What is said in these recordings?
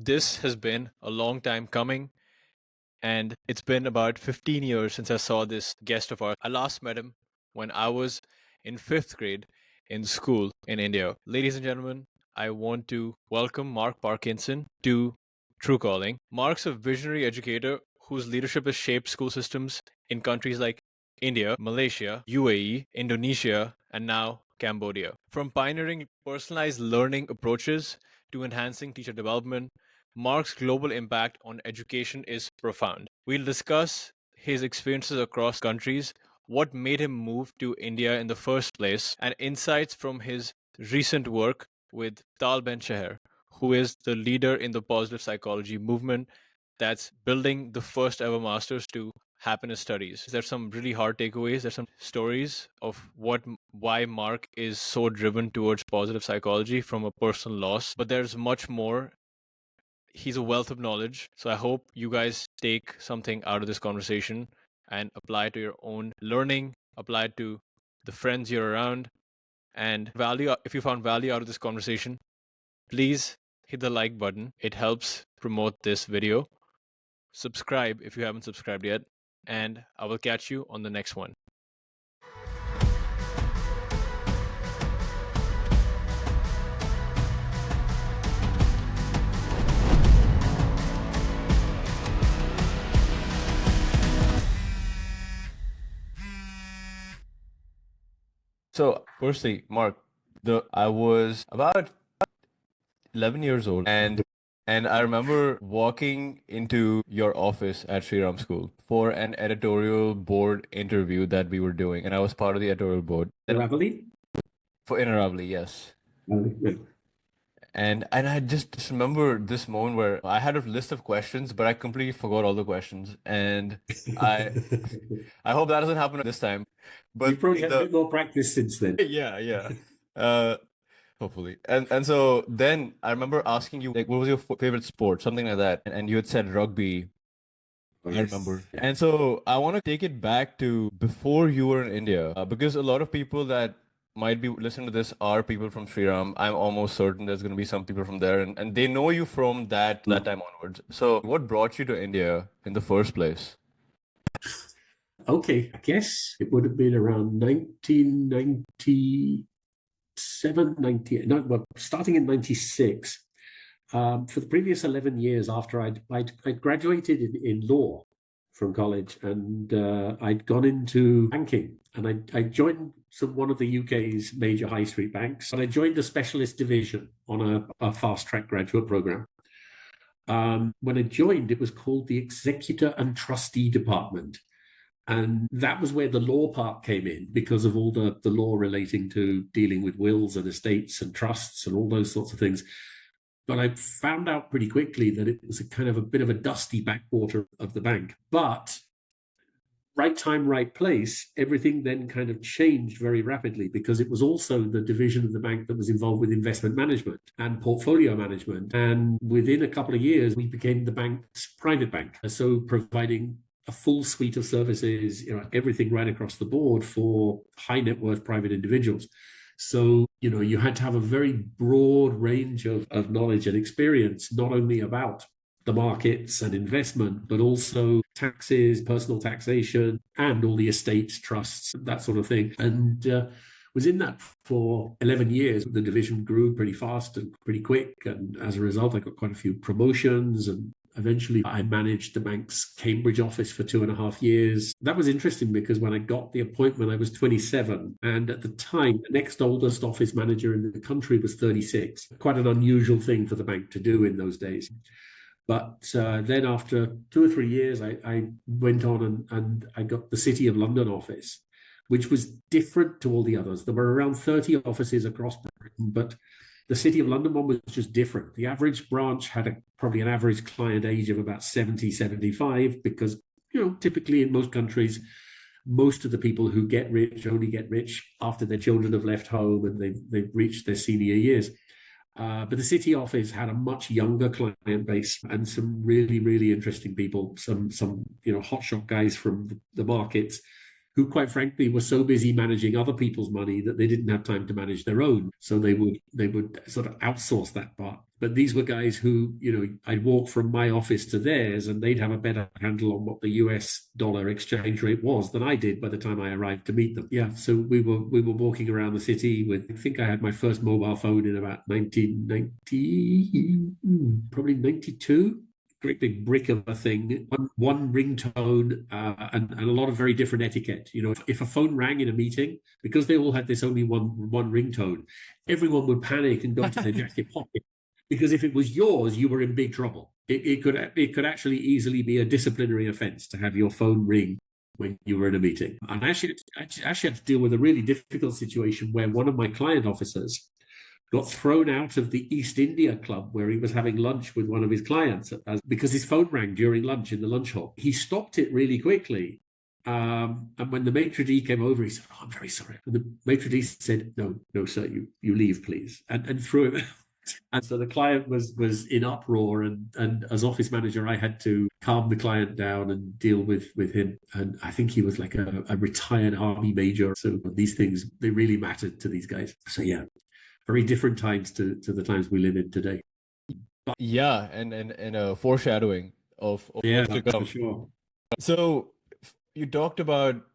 This has been a long time coming, and it's been about 15 years since I saw this guest of ours. I last met him when I was in fifth grade in school in India. Ladies and gentlemen, I want to welcome Mark Parkinson to True Calling. Mark's a visionary educator whose leadership has shaped school systems in countries like India, Malaysia, UAE, Indonesia, and now Cambodia. From pioneering personalized learning approaches to enhancing teacher development, Mark's global impact on education is profound. We'll discuss his experiences across countries, what made him move to India in the first place, and insights from his recent work with Tal Ben Sheher, who is the leader in the positive psychology movement that's building the first ever masters to happiness studies. There's some really hard takeaways. There's some stories of why Mark is so driven towards positive psychology from a personal loss, but there's much more. He's a wealth of knowledge. So I hope you guys take something out of this conversation and apply it to your own learning, apply it to the friends you're around, and value. If you found value out of this conversation, please hit the like button. It helps promote this video. Subscribe if you haven't subscribed yet, and I will catch you on the next one. So, firstly, Mark, I was about 11 years old, and I remember walking into your office at Shri Ram School for an editorial board interview that we were doing, and I was part of the editorial board. Aravali? For Aravali, yes. And I just remember this moment where I had a list of questions, but I completely forgot all the questions. And I hope that doesn't happen this time. But You've probably had a bit more practice since then. yeah. Hopefully. And so then I remember asking you, like, what was your favorite sport? Something like that. And you had said rugby. Oh, I remember. And so I want to take it back to before you were in India, because a lot of people that might be listening to this are people from Sri Ram. I'm almost certain there's going to be some people from there, and they know you from that time onwards. So what brought you to India in the first place? Okay, I guess it would have been around 1997, starting in 96. For the previous 11 years after I'd graduated in law from college, and I'd gone into banking, and I joined one of the UK's major high street banks, and I joined the specialist division on a fast-track graduate program. When I joined, it was called the Executor and Trustee Department. And that was where the law part came in, because of all the law relating to dealing with wills and estates and trusts and all those sorts of things. But I found out pretty quickly that it was a kind of a bit of a dusty backwater of the bank. But right time, right place, everything then kind of changed very rapidly, because it was also the division of the bank that was involved with investment management and portfolio management. And within a couple of years, we became the bank's private bank. So providing a full suite of services, everything right across the board for high net worth private individuals. So, you had to have a very broad range of knowledge and experience, not only about the markets and investment, but also taxes, personal taxation, and all the estates, trusts, that sort of thing. And was in that for 11 years. The division grew pretty fast and pretty quick. And as a result, I got quite a few promotions, and eventually I managed the bank's Cambridge office for 2.5 years. That was interesting because when I got the appointment, I was 27. And at the time, the next oldest office manager in the country was 36. Quite an unusual thing for the bank to do in those days. But then after 2 or 3 years, I went on and I got the City of London office, which was different to all the others. There were around 30 offices across Britain, but the City of London one was just different. The average branch had probably an average client age of about 70, 75, because, typically in most countries, most of the people who get rich only get rich after their children have left home and they've reached their senior years. But the city office had a much younger client base and some really, really interesting people, some hotshot guys from the markets who quite frankly were so busy managing other people's money that they didn't have time to manage their own. So they would sort of outsource that part. But these were guys who, I'd walk from my office to theirs and they'd have a better handle on what the US dollar exchange rate was than I did by the time I arrived to meet them. Yeah, so we were walking around the city with, I think I had my first mobile phone in about 1990, probably 92. Great big brick of a thing, one ringtone, and a lot of very different etiquette. If a phone rang in a meeting, because they all had this only one ringtone, everyone would panic and go to their jacket pocket. Because if it was yours, you were in big trouble. It could actually easily be a disciplinary offense to have your phone ring when you were in a meeting. And I actually had to deal with a really difficult situation where one of my client officers got thrown out of the East India Club where he was having lunch with one of his clients because his phone rang during lunch in the lunch hall. He stopped it really quickly. And when the maitre d' came over, he said, "Oh, I'm very sorry." And the maitre d' said, No, sir, you leave, please. And threw him out. And so the client was in uproar. And as office manager, I had to calm the client down and deal with him. And I think he was like a retired army major. So these things, they really mattered to these guys. So yeah. Very different times to the times we live in today. Yeah, and a foreshadowing of Yeah, what's to come. for sure. So you talked about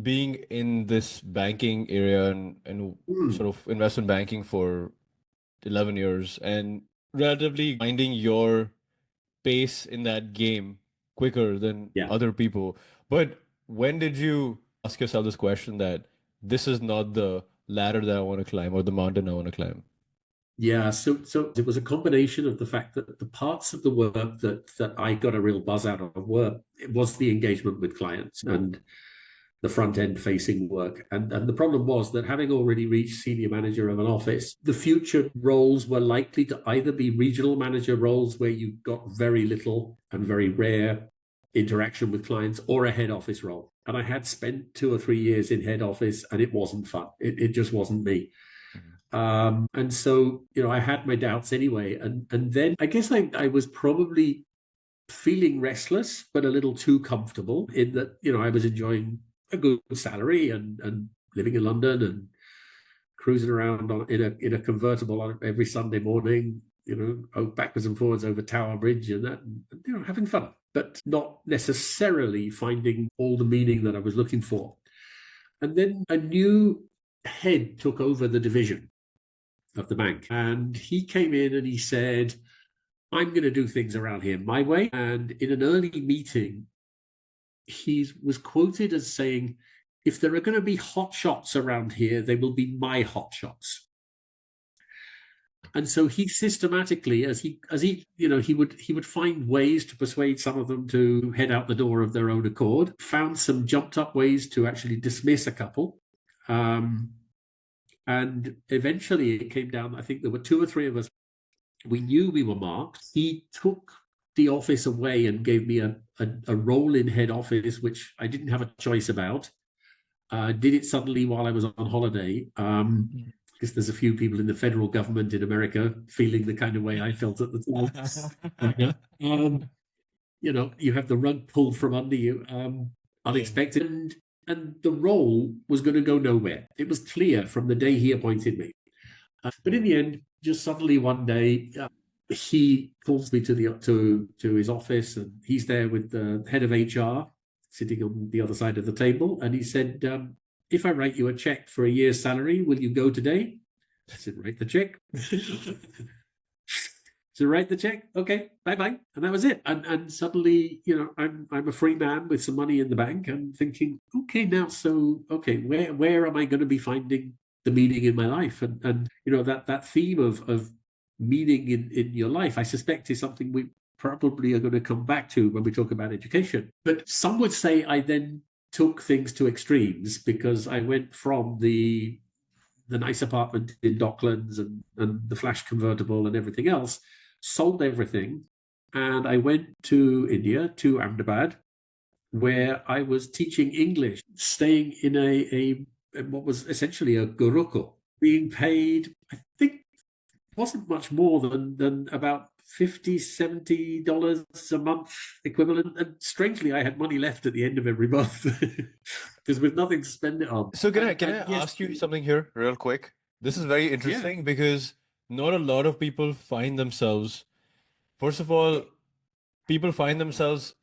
being in this banking area and sort of investment banking for 11 years and relatively finding your pace in that game quicker than other people. But when did you ask yourself this question that this is not the ladder that I want to climb or the mountain I want to climb? Yeah, so it was a combination of the fact that the parts of the work that I got a real buzz out of was the engagement with clients and the front end facing work. And the problem was that having already reached senior manager of an office, the future roles were likely to either be regional manager roles where you got very little and very rare interaction with clients, or a head office role. And I had spent 2 or 3 years in head office and it wasn't fun. It just wasn't me. And so, I had my doubts anyway. And then I guess I was probably feeling restless, but a little too comfortable in that, I was enjoying a good salary and living in London and cruising around in a convertible every Sunday morning, backwards and forwards over Tower Bridge and that, and, having fun, but not necessarily finding all the meaning that I was looking for. And then a new head took over the division of the bank. And he came in and he said, "I'm going to do things around here my way." And in an early meeting, he was quoted as saying, "If there are going to be hot shots around here, they will be my hot shots." And so he systematically, as he would find ways to persuade some of them to head out the door of their own accord, found some jumped up ways to actually dismiss a couple. And eventually it came down, I think there were 2 or 3 of us. We knew we were marked. He took the office away and gave me a role in head office, which I didn't have a choice about. Did it suddenly while I was on holiday, because there's a few people in the federal government in America feeling the kind of way I felt at the time. You have the rug pulled from under you, unexpected. And the role was going to go nowhere. It was clear from the day he appointed me. But in the end, just suddenly one day, he calls me to his office, and he's there with the head of HR sitting on the other side of the table. And he said, "If I write you a check for a year's salary, will you go today?" I said, "Write the check." So write the check. Okay, bye-bye. And that was it. And suddenly, I'm a free man with some money in the bank. I'm thinking, okay, now, where am I going to be finding the meaning in my life? And that theme of meaning in your life, I suspect is something we probably are going to come back to when we talk about education. But some would say I then took things to extremes, because I went from the nice apartment in Docklands and the flash convertible and everything else, sold everything, and I went to India, to Ahmedabad, where I was teaching English, staying in a what was essentially a gurukul, being paid, I think, wasn't much more than about $50-$70 a month equivalent. And strangely, I had money left at the end of every month. because with nothing to spend it on. So can I Yes, ask you something here real quick? This is very yeah. interesting because not a lot of people find themselves, first of all, people find themselves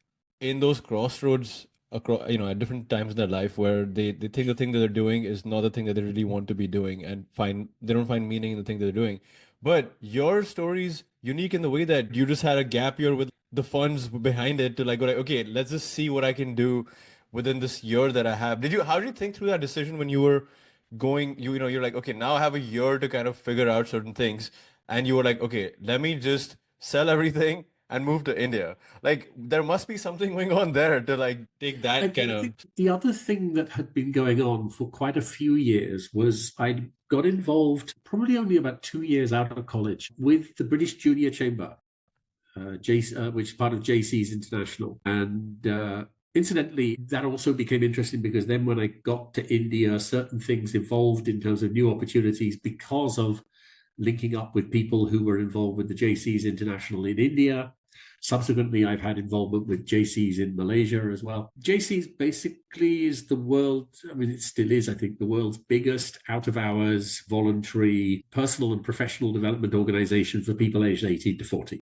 in those crossroads across, at different times in their life where they think the thing that they're doing is not the thing that they really want to be doing, and they don't find meaning in the thing that they're doing. But your story's unique in the way that you just had a gap year with the funds behind it to like go like, okay, let's just see what I can do within this year that I have. How did you think through that decision when you were going, you're like, okay, now I have a year to kind of figure out certain things, and you were like, okay, let me just sell everything and move to India. Like there must be something going on there to like take that kind of. The other thing that had been going on for quite a few years was I got involved probably only about 2 years out of college with the British Junior Chamber, which is part of JC's International. And incidentally, that also became interesting because then when I got to India, certain things evolved in terms of new opportunities because of linking up with people who were involved with the JC's International in India. Subsequently, I've had involvement with JC's in Malaysia as well. JC's basically is the world, I mean, it still is, I think, the world's biggest out-of-hours, voluntary, personal and professional development organization for people aged 18 to 40.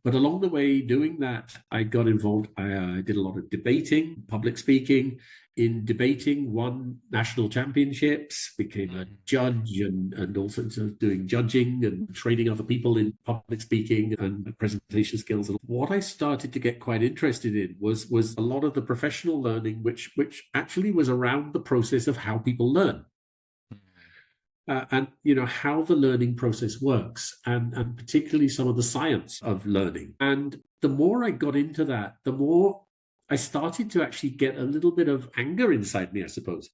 But along the way, doing that, I got involved. I did a lot of debating, public speaking. In debating, won national championships, became a judge, and also doing judging and training other people in public speaking and presentation skills. And what I started to get quite interested in was a lot of the professional learning, which actually was around the process of how people learn. And how the learning process works, and particularly some of the science of learning. And the more I got into that, the more I started to actually get a little bit of anger inside me, I suppose,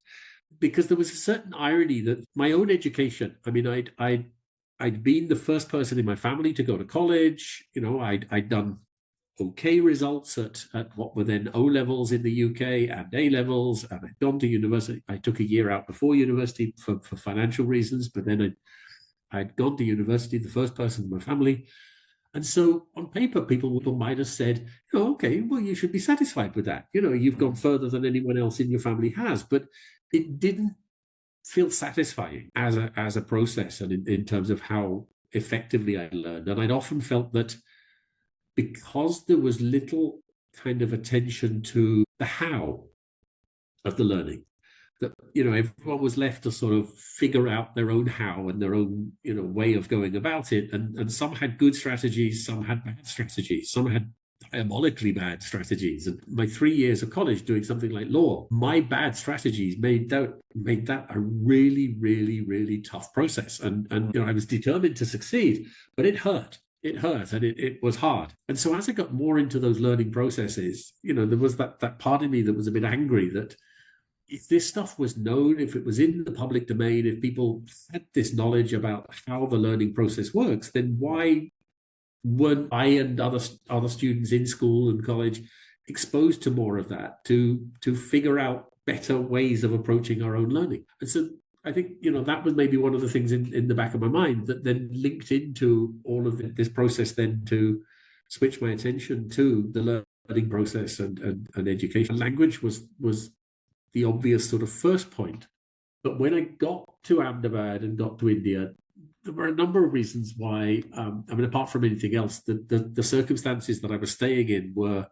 because there was a certain irony that my own education. I mean, I'd been the first person in my family to go to college. I'd done okay results at what were then O levels in the UK and A levels, and I'd gone to university. I took a year out before university for financial reasons, but then I'd gone to university, the first person in my family. And so on paper, people might have said, okay, well, you should be satisfied with that. You've gone further than anyone else in your family has, but it didn't feel satisfying as a process and in terms of how effectively I learned. And I'd often felt that because there was little kind of attention to the how of the learning, that everyone was left to sort of figure out their own how and their own way of going about it, and some had good strategies, some had bad strategies, some had diabolically bad strategies. And my 3 years of college doing something like law, my bad strategies made that a really, really, really tough process. And I was determined to succeed, but it hurt. It hurt, and it was hard. And so as I got more into those learning processes, there was that part of me that was a bit angry that if this stuff was known, if it was in the public domain, if people had this knowledge about how the learning process works, then why weren't I and other students in school and college exposed to more of that, to figure out better ways of approaching our own learning? And so I think, that was maybe one of the things in the back of my mind that then linked into all of this process then to switch my attention to the learning process and education. Language was the obvious sort of first point. But when I got to Ahmedabad and got to India, there were a number of reasons why, apart from anything else, the circumstances that I was staying in were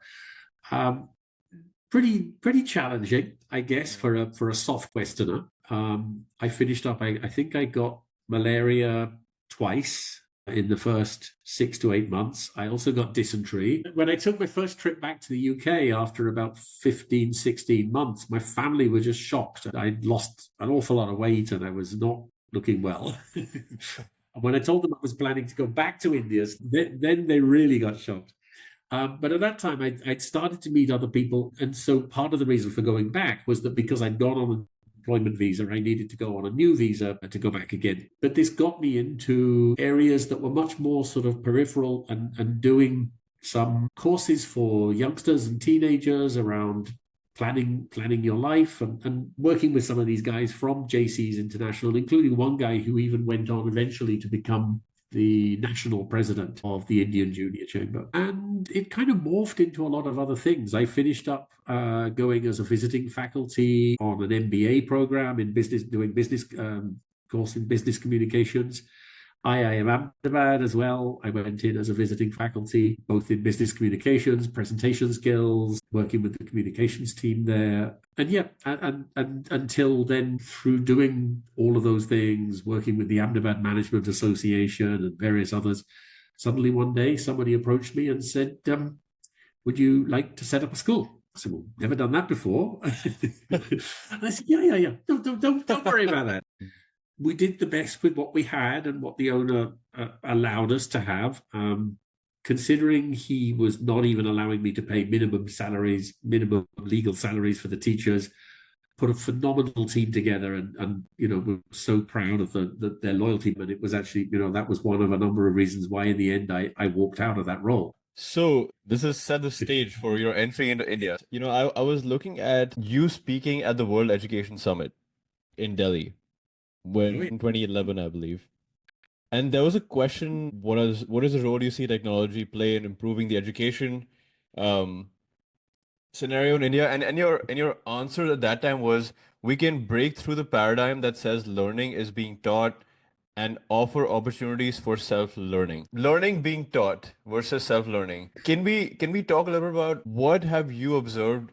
pretty challenging, I guess, for a soft Westerner. I finished up, I think I got malaria twice in the first 6 to 8 months. I also got dysentery. When I took my first trip back to the UK after about 15, 16 months, my family were just shocked. I'd lost an awful lot of weight and I was not looking well. When I told them I was planning to go back to India, then they really got shocked. But at that time, I'd started to meet other people. And so part of the reason for going back was that because I'd gone on an employment visa, I needed to go on a new visa to go back again. But this got me into areas that were much more sort of peripheral and doing some courses for youngsters and teenagers around planning your life and working with some of these guys from JC's International, including one guy who even went on eventually to become the national president of the Indian Junior Chamber. And And it kind of morphed into a lot of other things. I finished up going as a visiting faculty on an MBA program in business, doing business course in business communications. IIM Ahmedabad as well. I went in as a visiting faculty, both in business communications, presentation skills, working with the communications team there. And yeah, and until then, through doing all of those things, working with the Ahmedabad Management Association and various others, suddenly one day somebody approached me and said, would you like to set up a school? I said, well, never done that before. And I said, yeah. Don't worry about that. We did the best with what we had and what the owner allowed us to have. Considering he was not even allowing me to pay minimum legal salaries for the teachers, put a phenomenal team together, and we're so proud of their loyalty. But it was actually, that was one of a number of reasons why in the end I walked out of that role. So this has set the stage for your entry into India. I was looking at you speaking at the World Education Summit in Delhi in 2011, I believe. And there was a question, what is the role you see technology play in improving the education scenario in India? And your answer at that time was, we can break through the paradigm that says learning is being taught and offer opportunities for self-learning. Learning being taught versus self-learning. Can we talk a little bit about what have you observed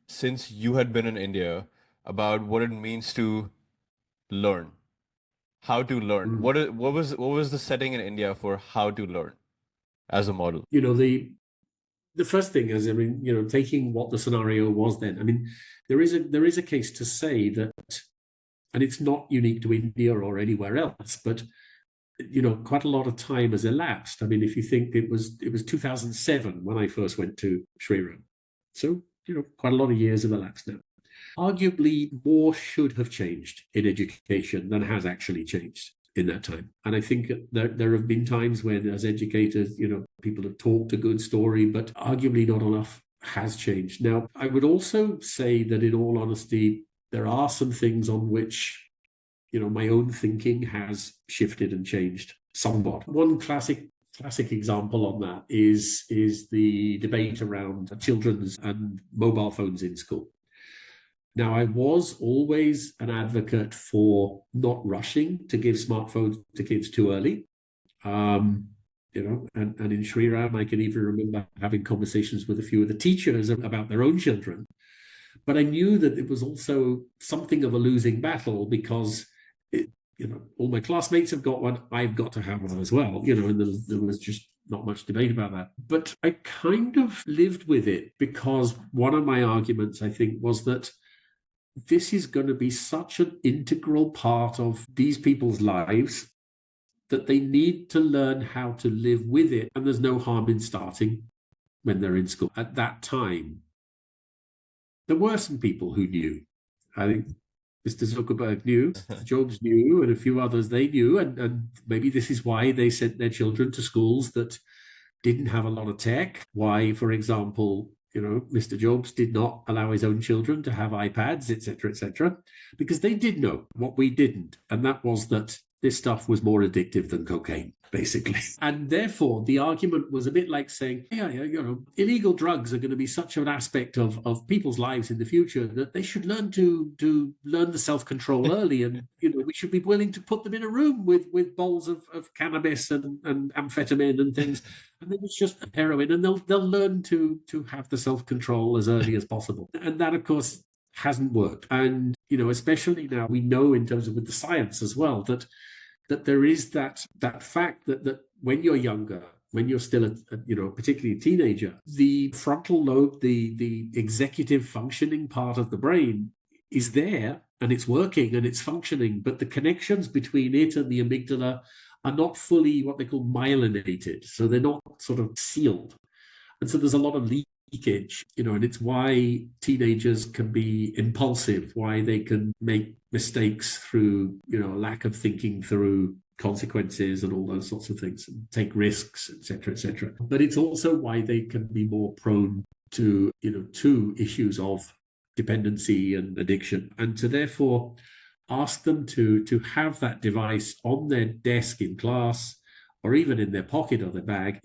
since you had been in India about what it means to learn? How to learn? What was the setting in India for how to learn as a model? The first thing is, taking what the scenario was then. There is a case to say that, and it's not unique to India or anywhere else, but quite a lot of time has elapsed. If you think it was 2007 when I first went to Shri Ram, so quite a lot of years have elapsed now. Arguably, more should have changed in education than has actually changed in that time. And I think there have been times when, as educators, people have talked a good story, but arguably not enough has changed. Now, I would also say that, in all honesty, there are some things on which, my own thinking has shifted and changed somewhat. One classic example on that is the debate around children's and mobile phones in school. Now, I was always an advocate for not rushing to give smartphones to kids too early. And in Shri Ram, I can even remember having conversations with a few of the teachers about their own children. But I knew that it was also something of a losing battle because, all my classmates have got one, I've got to have one as well. And there was just not much debate about that. But I kind of lived with it because one of my arguments, I think, was that this is going to be such an integral part of these people's lives that they need to learn how to live with it. And there's no harm in starting when they're in school. At that time, there were some people who knew. I think Mr. Zuckerberg knew, Mr. Jobs knew, and a few others they knew. And maybe this is why they sent their children to schools that didn't have a lot of tech. Why, for example, Mr. Jobs did not allow his own children to have iPads, etc., because they did know what we didn't. And that was that this stuff was more addictive than cocaine, basically. And therefore, the argument was a bit like saying, illegal drugs are going to be such an aspect of people's lives in the future that they should learn to learn the self-control early. And, we should be willing to put them in a room with bowls of cannabis and amphetamine and things. And then it's just heroin. And they'll learn to have the self-control as early as possible. And that, of course, hasn't worked. And, especially now we know in terms of with the science as well, that there is that fact that when you're younger, when you're still particularly a teenager, the frontal lobe, the executive functioning part of the brain is there and it's working and it's functioning, but the connections between it and the amygdala are not fully what they call myelinated. So they're not sort of sealed. And so there's a lot of leakage, and it's why teenagers can be impulsive, why they can make mistakes through, lack of thinking through consequences and all those sorts of things, and take risks, etc. But it's also why they can be more prone to, to issues of dependency and addiction, and to therefore ask them to have that device on their desk in class, or even in their pocket or their bag,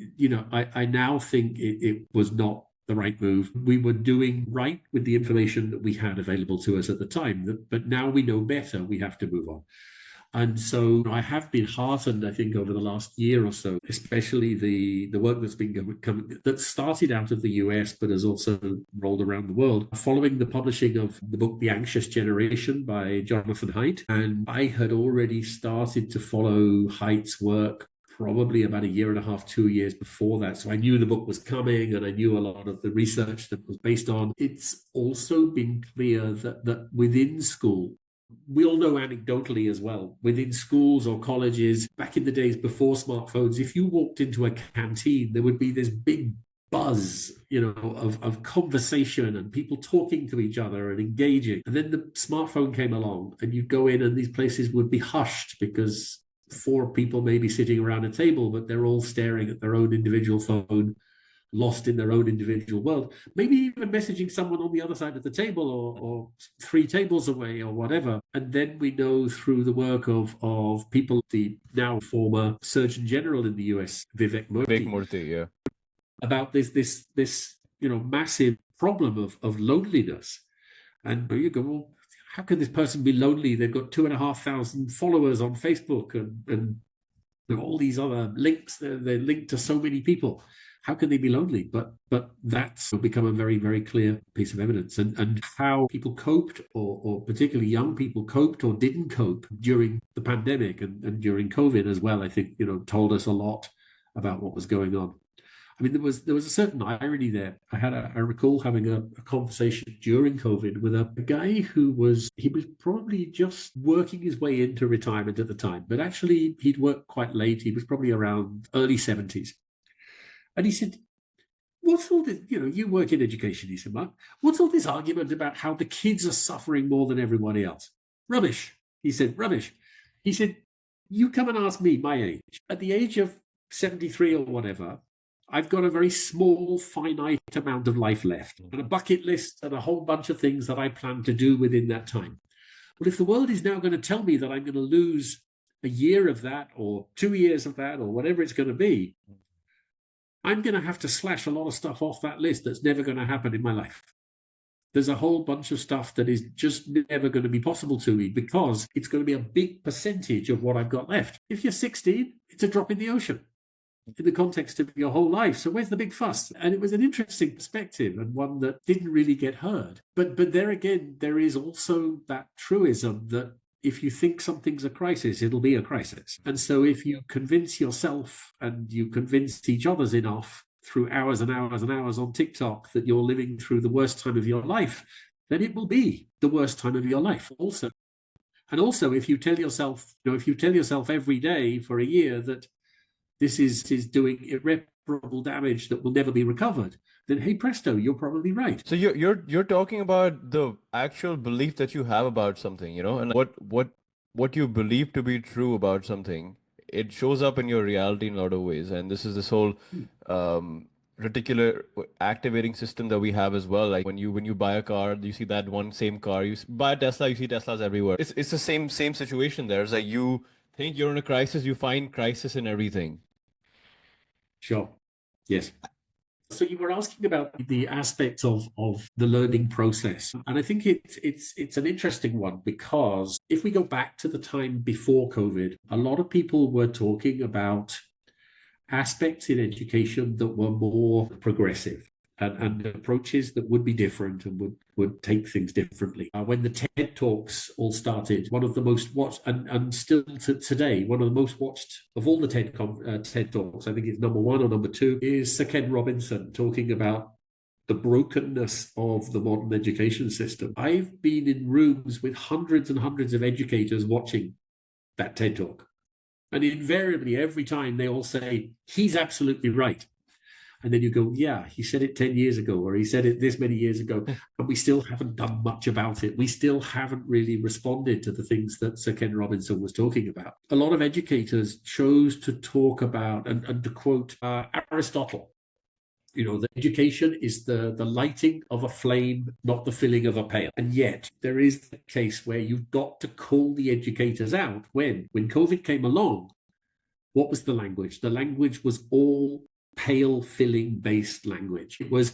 I now think it was not the right move. We were doing right with the information that we had available to us at the time, but now we know better. We have to move on. And so I have been heartened, I think, over the last year or so, especially the work that's been coming, that started out of the US, but has also rolled around the world, following the publishing of the book, The Anxious Generation by Jonathan Haidt. And I had already started to follow Haidt's work probably about a year and a half, 2 years before that. So I knew the book was coming and I knew a lot of the research that was based on. It's also been clear that within school, we all know anecdotally as well, within schools or colleges, back in the days before smartphones, if you walked into a canteen, there would be this big buzz, of conversation and people talking to each other and engaging. And then the smartphone came along and you'd go in and these places would be hushed because 4 people may be sitting around a table, but they're all staring at their own individual phone, lost in their own individual world, maybe even messaging someone on the other side of the table or 3 tables away or whatever. And then we know through the work of people, the now former Surgeon General in the US, Vivek Murthy, yeah, about this massive problem of loneliness. And you go, well, how can this person be lonely? They've got 2,500 followers on Facebook and there are all these other links. They're linked to so many people. How can they be lonely? But that's become a very, very clear piece of evidence. And how people coped, or particularly young people coped or didn't cope during the pandemic and during COVID as well, I think, told us a lot about what was going on. I mean, there was a certain irony there. I recall having a conversation during COVID with a guy who was probably just working his way into retirement at the time, but actually he'd worked quite late. He was probably around early 70s. And he said, what's all this, you work in education, he said, Mark, what's all this argument about how the kids are suffering more than everybody else? Rubbish. He said, rubbish. He said, you come and ask me my age. At the age of 73 or whatever, I've got a very small, finite amount of life left and a bucket list and a whole bunch of things that I plan to do within that time. Well, if the world is now going to tell me that I'm going to lose a year of that or 2 years of that or whatever it's going to be, I'm going to have to slash a lot of stuff off that list that's never going to happen in my life. There's a whole bunch of stuff that is just never going to be possible to me because it's going to be a big percentage of what I've got left. If you're 16, it's a drop in the ocean in the context of your whole life. So where's the big fuss? And it was an interesting perspective and one that didn't really get heard. But there again, there is also that truism that if you think something's a crisis, it'll be a crisis. And so if you convince yourself and you convince each other's enough through hours and hours and hours on TikTok that you're living through the worst time of your life, then it will be the worst time of your life also. And also, if you tell yourself, every day for a year that this is doing irreparable damage that will never be recovered, then hey presto, you're probably right. So you're talking about the actual belief that you have about something, and what you believe to be true about something, it shows up in your reality in a lot of ways. And this is this whole reticular activating system that we have as well. Like when you buy a car, you see that one same car. You buy a Tesla, you see Teslas everywhere. It's the same situation there. It's like you think you're in a crisis, you find crisis in everything. Sure. Yes. So you were asking about the aspects of the learning process. And I think it's an interesting one because if we go back to the time before COVID, a lot of people were talking about aspects in education that were more progressive and approaches that would be different and would take things differently. When the TED Talks all started, one of the most watched, and still today, one of the most watched of all the TED Talks, I think it's number 1 or number 2, is Sir Ken Robinson talking about the brokenness of the modern education system. I've been in rooms with hundreds and hundreds of educators watching that TED Talk. And invariably, every time they all say, he's absolutely right. And then you go, yeah, he said it 10 years ago, or he said it this many years ago, and we still haven't done much about it. We still haven't really responded to the things that Sir Ken Robinson was talking about. A lot of educators chose to talk about, and to quote Aristotle, that education is the lighting of a flame, not the filling of a pail. And yet there is a case where you've got to call the educators out when COVID came along. What was the language? The language was all pail filling based language. It was,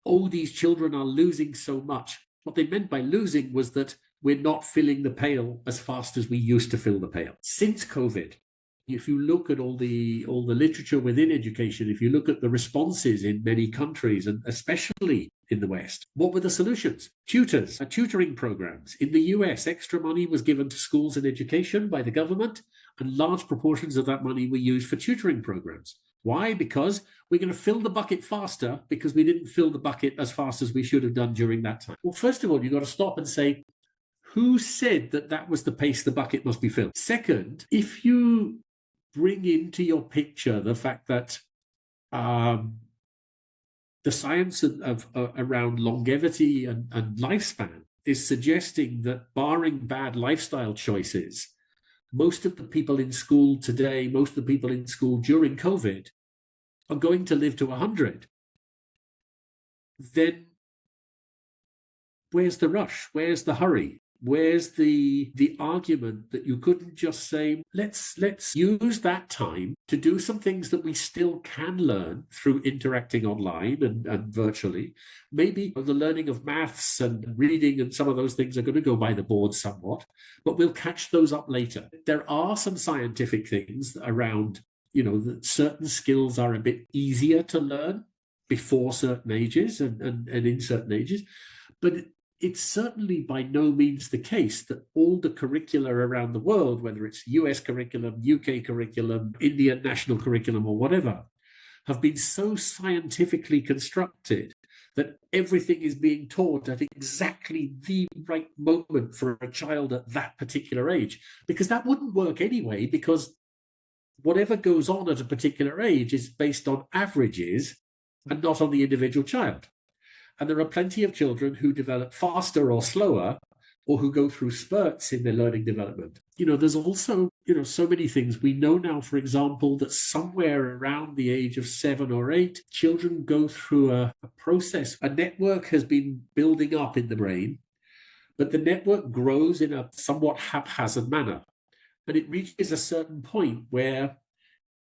oh, these children are losing so much. What they meant by losing was that we're not filling the pail as fast as we used to fill the pail. Since COVID, if you look at all the literature within education, if you look at the responses in many countries, and especially in the West, what were the solutions? Tutors, tutoring programs. In the US, extra money was given to schools and education by the government, and large proportions of that money were used for tutoring programs. Why? Because we're going to fill the bucket faster because we didn't fill the bucket as fast as we should have done during that time. Well, first of all, you've got to stop and say, who said that that was the pace the bucket must be filled? Second, if you bring into your picture the fact that the science of around longevity and lifespan is suggesting that barring bad lifestyle choices, most of the people in school today, most of the people in school during COVID are going to live to 100, then where's the rush? Where's the hurry? Where's the argument that you couldn't just say, let's use that time to do some things that we still can learn through interacting online and virtually. Maybe the learning of maths and reading and some of those things are going to go by the board somewhat, but we'll catch those up later. There are some scientific things around, that certain skills are a bit easier to learn before certain ages and in certain ages, but it's certainly by no means the case that all the curricula around the world, whether it's US curriculum, UK curriculum, Indian national curriculum, or whatever, have been so scientifically constructed that everything is being taught at exactly the right moment for a child at that particular age. Because that wouldn't work anyway, because whatever goes on at a particular age is based on averages and not on the individual child. And there are plenty of children who develop faster or slower, or who go through spurts in their learning development. There's also, so many things. We know now, for example, that somewhere around the age of 7 or 8, children go through a process. A network has been building up in the brain, but the network grows in a somewhat haphazard manner. And it reaches a certain point where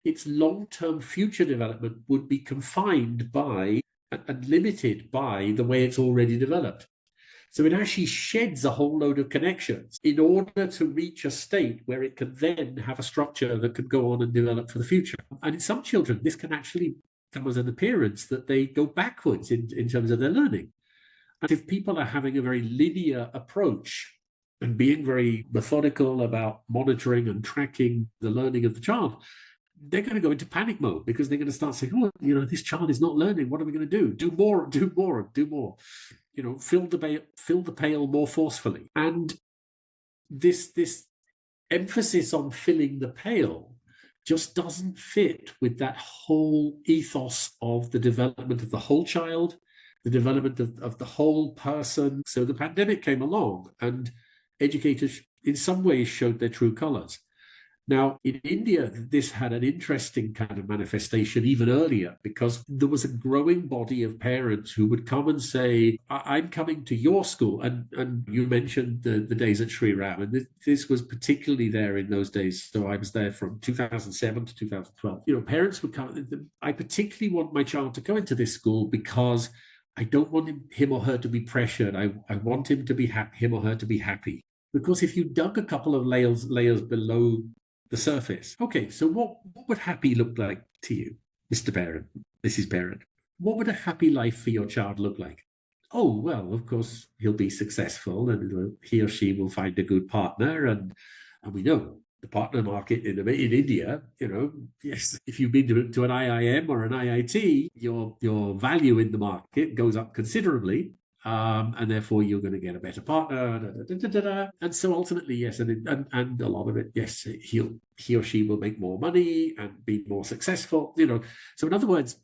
its long-term future development would be confined by and limited by the way it's already developed. So it actually sheds a whole load of connections in order to reach a state where it can then have a structure that can go on and develop for the future. And in some children, this can actually come as an appearance that they go backwards in terms of their learning. And if people are having a very linear approach and being very methodical about monitoring and tracking the learning of the child, they're going to go into panic mode because they're going to start saying, oh, this child is not learning. What are we going to do? Do more, do more, do more. Fill the pail more forcefully. And this emphasis on filling the pail just doesn't fit with that whole ethos of the development of the whole child, the development of the whole person. So the pandemic came along and educators in some ways showed their true colors. Now, in India, this had an interesting kind of manifestation even earlier, because there was a growing body of parents who would come and say, I'm coming to your school. And you mentioned the days at Shri Ram, and this was particularly there in those days. So I was there from 2007 to 2012. Parents would come, I particularly want my child to go into this school because I don't want him or her to be pressured. I want him to be him or her to be happy. Because if you dug a couple of layers below the surface. Okay, so what would happy look like to you, Mr. Parent, Mrs. Parent? What would a happy life for your child look like? Oh, well, of course, he'll be successful and he or she will find a good partner. And we know the partner market in India, yes, if you've been to an IIM or an IIT, your value in the market goes up considerably. And therefore you're going to get a better partner, and so ultimately, yes, and a lot of it, yes, he or she will make more money and be more successful. So in other words,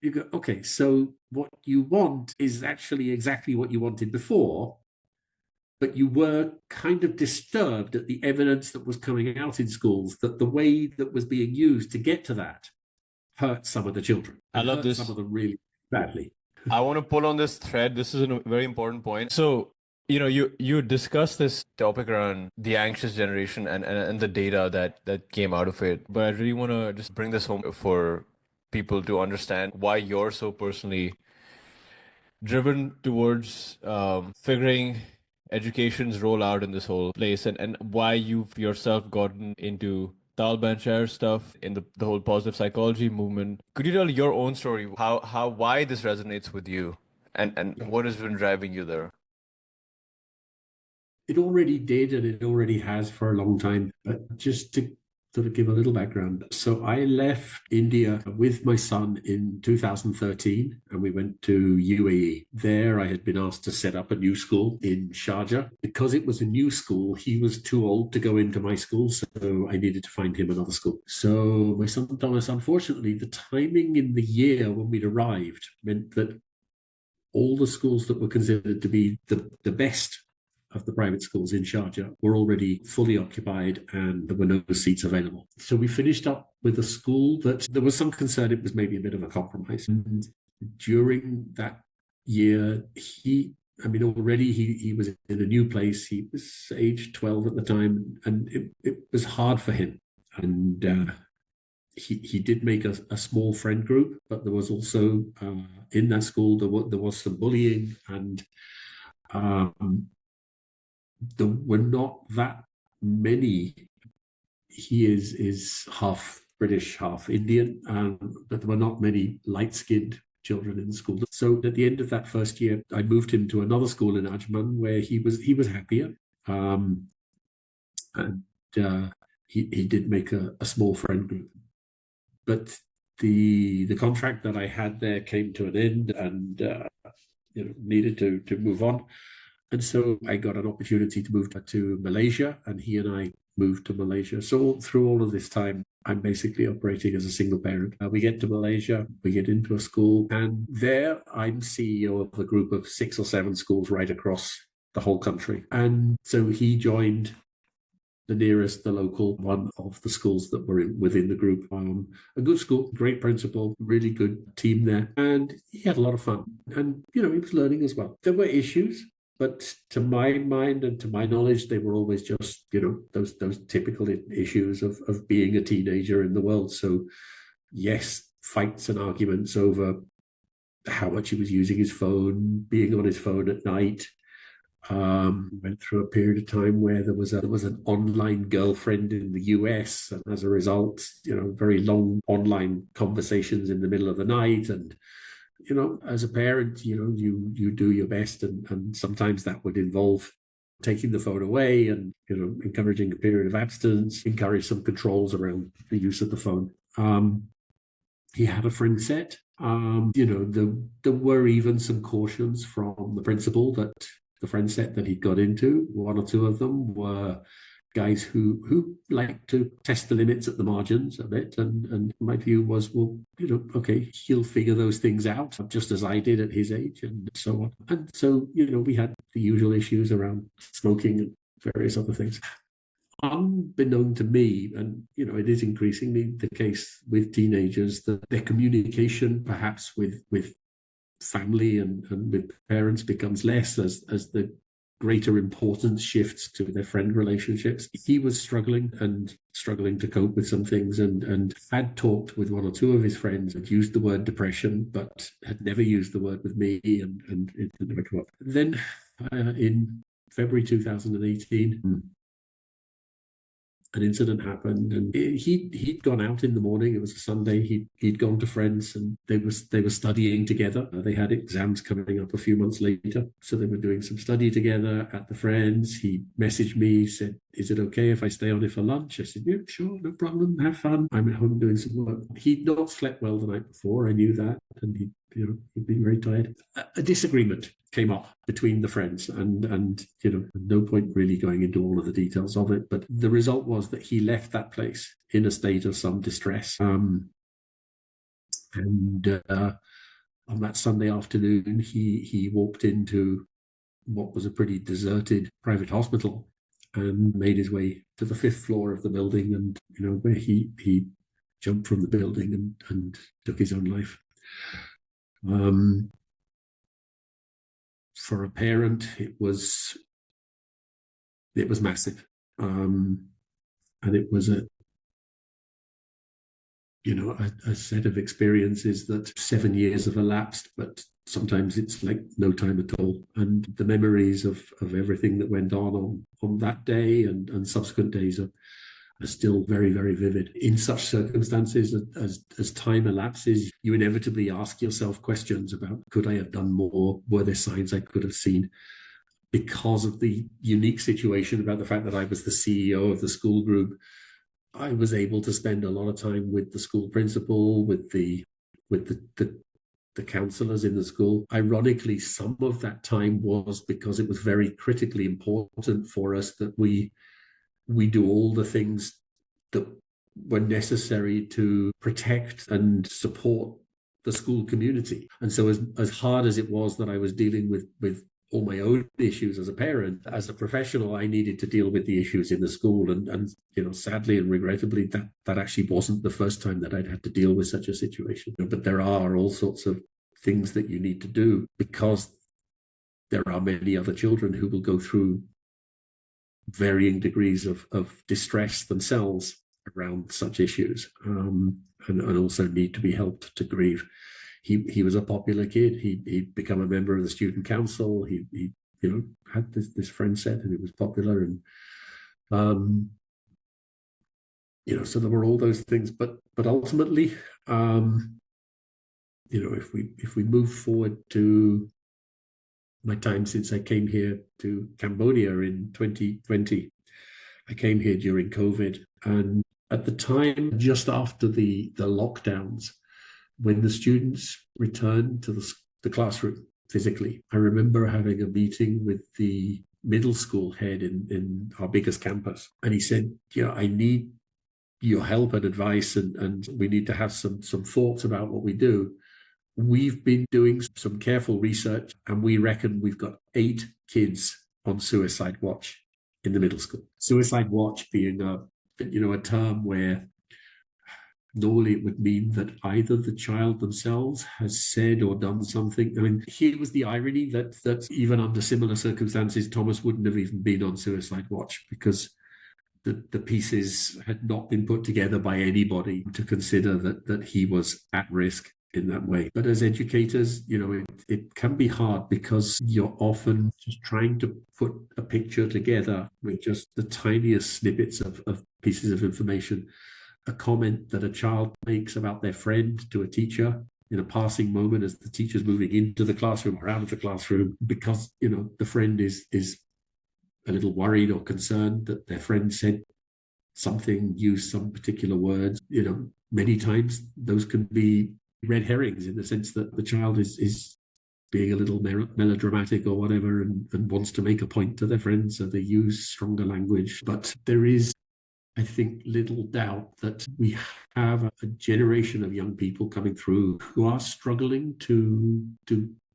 you go, okay, so what you want is actually exactly what you wanted before, but you were kind of disturbed at the evidence that was coming out in schools that the way that was being used to get to that hurt some of the children. I love this. Some of them really badly. I want to pull on this thread. This is a very important point. So You discussed this topic around the anxious generation and the data that came out of it, but I really want to just bring this home for people to understand why you're so personally driven towards figuring education's role out in this whole place, and why you've yourself gotten into Talban stuff in the whole positive psychology movement. Could you tell your own story, how why this resonates with you, and what has been driving you there? It already did, and it already has for a long time. But just to sort of give a little background. So I left India with my son in 2013, and we went to UAE. There, I had been asked to set up a new school in Sharjah. Because it was a new school, he was too old to go into my school, so I needed to find him another school. So my son Thomas, unfortunately, the timing in the year when we'd arrived meant that all the schools that were considered to be the best of the private schools in Sharjah were already fully occupied, and there were no seats available. So we finished up with a school that there was some concern it was maybe a bit of a compromise. And during that year, already he was in a new place. He was age 12 at the time, and it was hard for him. And he did make a small friend group, but there was also in that school there was some bullying, and there were not that many. He is half British, half Indian, but there were not many light-skinned children in the school. So at the end of that first year, I moved him to another school in Ajman where he was happier, and he did make a small friend group. But the contract that I had there came to an end, and needed to move on. And so I got an opportunity to move to Malaysia, and he and I moved to Malaysia. So through all of this time, I'm basically operating as a single parent. We get to Malaysia, we get into a school, and there I'm CEO of a group of 6 or 7 schools right across the whole country. And so he joined the local one of the schools that were within the group. A good school, great principal, really good team there. And he had a lot of fun. And, he was learning as well. There were issues, but to my mind and to my knowledge, they were always just, those typical issues of being a teenager in the world. So yes, fights and arguments over how much he was using his phone, being on his phone at night. Went through a period of time where there was an online girlfriend in the US, and as a result, very long online conversations in the middle of the night. And as a parent, you do your best, and sometimes that would involve taking the phone away and encouraging a period of abstinence, encourage some controls around the use of the phone. He had a friend set. There were even some cautions from the principal that the friend set that he got into, 1 or 2 of them were guys who like to test the limits at the margins a bit. And my view was, well, okay, he'll figure those things out, just as I did at his age, and so on. And so, we had the usual issues around smoking and various other things. Unbeknown to me, and it is increasingly the case with teenagers, that their communication perhaps with family and with parents becomes less as the greater importance shifts to their friend relationships. He was struggling to cope with some things, and had talked with 1 or 2 of his friends, had used the word depression, but had never used the word with me, and it had never come up. Then in February 2018, an incident happened, and he'd gone out in the morning. It was a Sunday. He'd gone to friends, and they were studying together. They had exams coming up a few months later, so they were doing some study together at the friends. He messaged me, said, "Is it okay if I stay on here for lunch?" I said, "Yeah, sure, no problem. Have fun. I'm at home doing some work." He'd not slept well the night before. I knew that, and he'd been very tired. A disagreement came up between the friends, and no point really going into all of the details of it, but the result was that he left that place in a state of some distress. And on that Sunday afternoon, he walked into what was a pretty deserted private hospital and made his way to the 5th floor of the building, and where he jumped from the building and took his own life. for a parent, it was massive. And it was a set of experiences that 7 years have elapsed, but sometimes it's like no time at all. And the memories of everything that went on that day and subsequent days are still very, very vivid. In such circumstances, as time elapses, you inevitably ask yourself questions about, could I have done more? Were there signs I could have seen? Because of the unique situation about the fact that I was the CEO of the school group, I was able to spend a lot of time with the school principal, with the counselors in the school. Ironically, some of that time was because it was very critically important for us that we do all the things that were necessary to protect and support the school community. And so as hard as it was that I was dealing with all my own issues as a parent, as a professional, I needed to deal with the issues in the school. And sadly and regrettably, that actually wasn't the first time that I'd had to deal with such a situation. But there are all sorts of things that you need to do because there are many other children who will go through varying degrees of distress themselves around such issues, and also need to be helped to grieve. He was a popular kid. He'd become a member of the student council. He had this friend set, and it was popular. And so there were all those things. But ultimately, if we move forward to my time since I came here to Cambodia in 2020, I came here during COVID, and at the time, just after the lockdowns, when the students returned to the classroom physically, I remember having a meeting with the middle school head in our biggest campus. And he said, I need your help and advice, and we need to have some thoughts about what we do. We've been doing some careful research, and we reckon we've got 8 kids on suicide watch in the middle school. Suicide watch being a term where normally it would mean that either the child themselves has said or done something. I mean, here was the irony that even under similar circumstances, Thomas wouldn't have even been on suicide watch, because the pieces had not been put together by anybody to consider that he was at risk in that way. But as educators, it can be hard because you're often just trying to put a picture together with just the tiniest snippets of pieces of information. A comment that a child makes about their friend to a teacher in a passing moment as the teacher's moving into the classroom or out of the classroom, because the friend is a little worried or concerned that their friend said something, used some particular words. Many times those can be red herrings, in the sense that the child is being a little melodramatic or whatever, and wants to make a point to their friend, so they use stronger language. But there is, I think, little doubt that we have a generation of young people coming through who are struggling to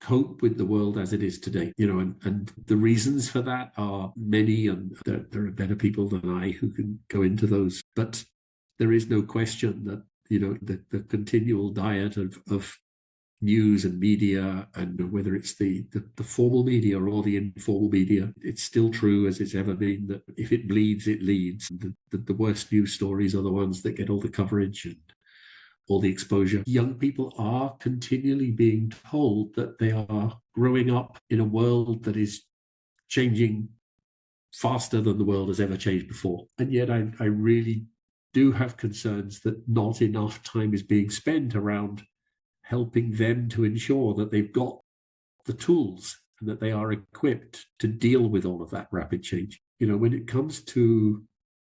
cope with the world as it is today. And the reasons for that are many, and there are better people than I who can go into those. But there is no question that the continual diet of news and media, and whether it's the formal media or the informal media, it's still true as it's ever been, that if it bleeds, it leads. The worst news stories are the ones that get all the coverage and all the exposure. Young people are continually being told that they are growing up in a world that is changing faster than the world has ever changed before. And yet I really do have concerns that not enough time is being spent around helping them to ensure that they've got the tools and that they are equipped to deal with all of that rapid change. When it comes to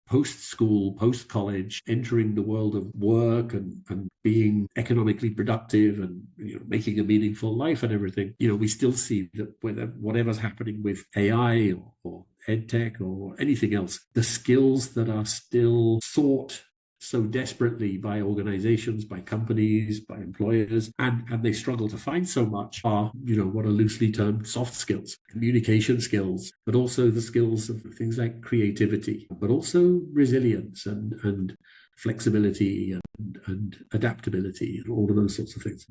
post-school, post-college, entering the world of work and being economically productive and making a meaningful life and everything, we still see that whatever's happening with AI or EdTech or anything else, the skills that are still sought so desperately by organizations, by companies, by employers, and they struggle to find so much are, what are loosely termed soft skills, communication skills, but also the skills of things like creativity, but also resilience and flexibility and adaptability and all of those sorts of things.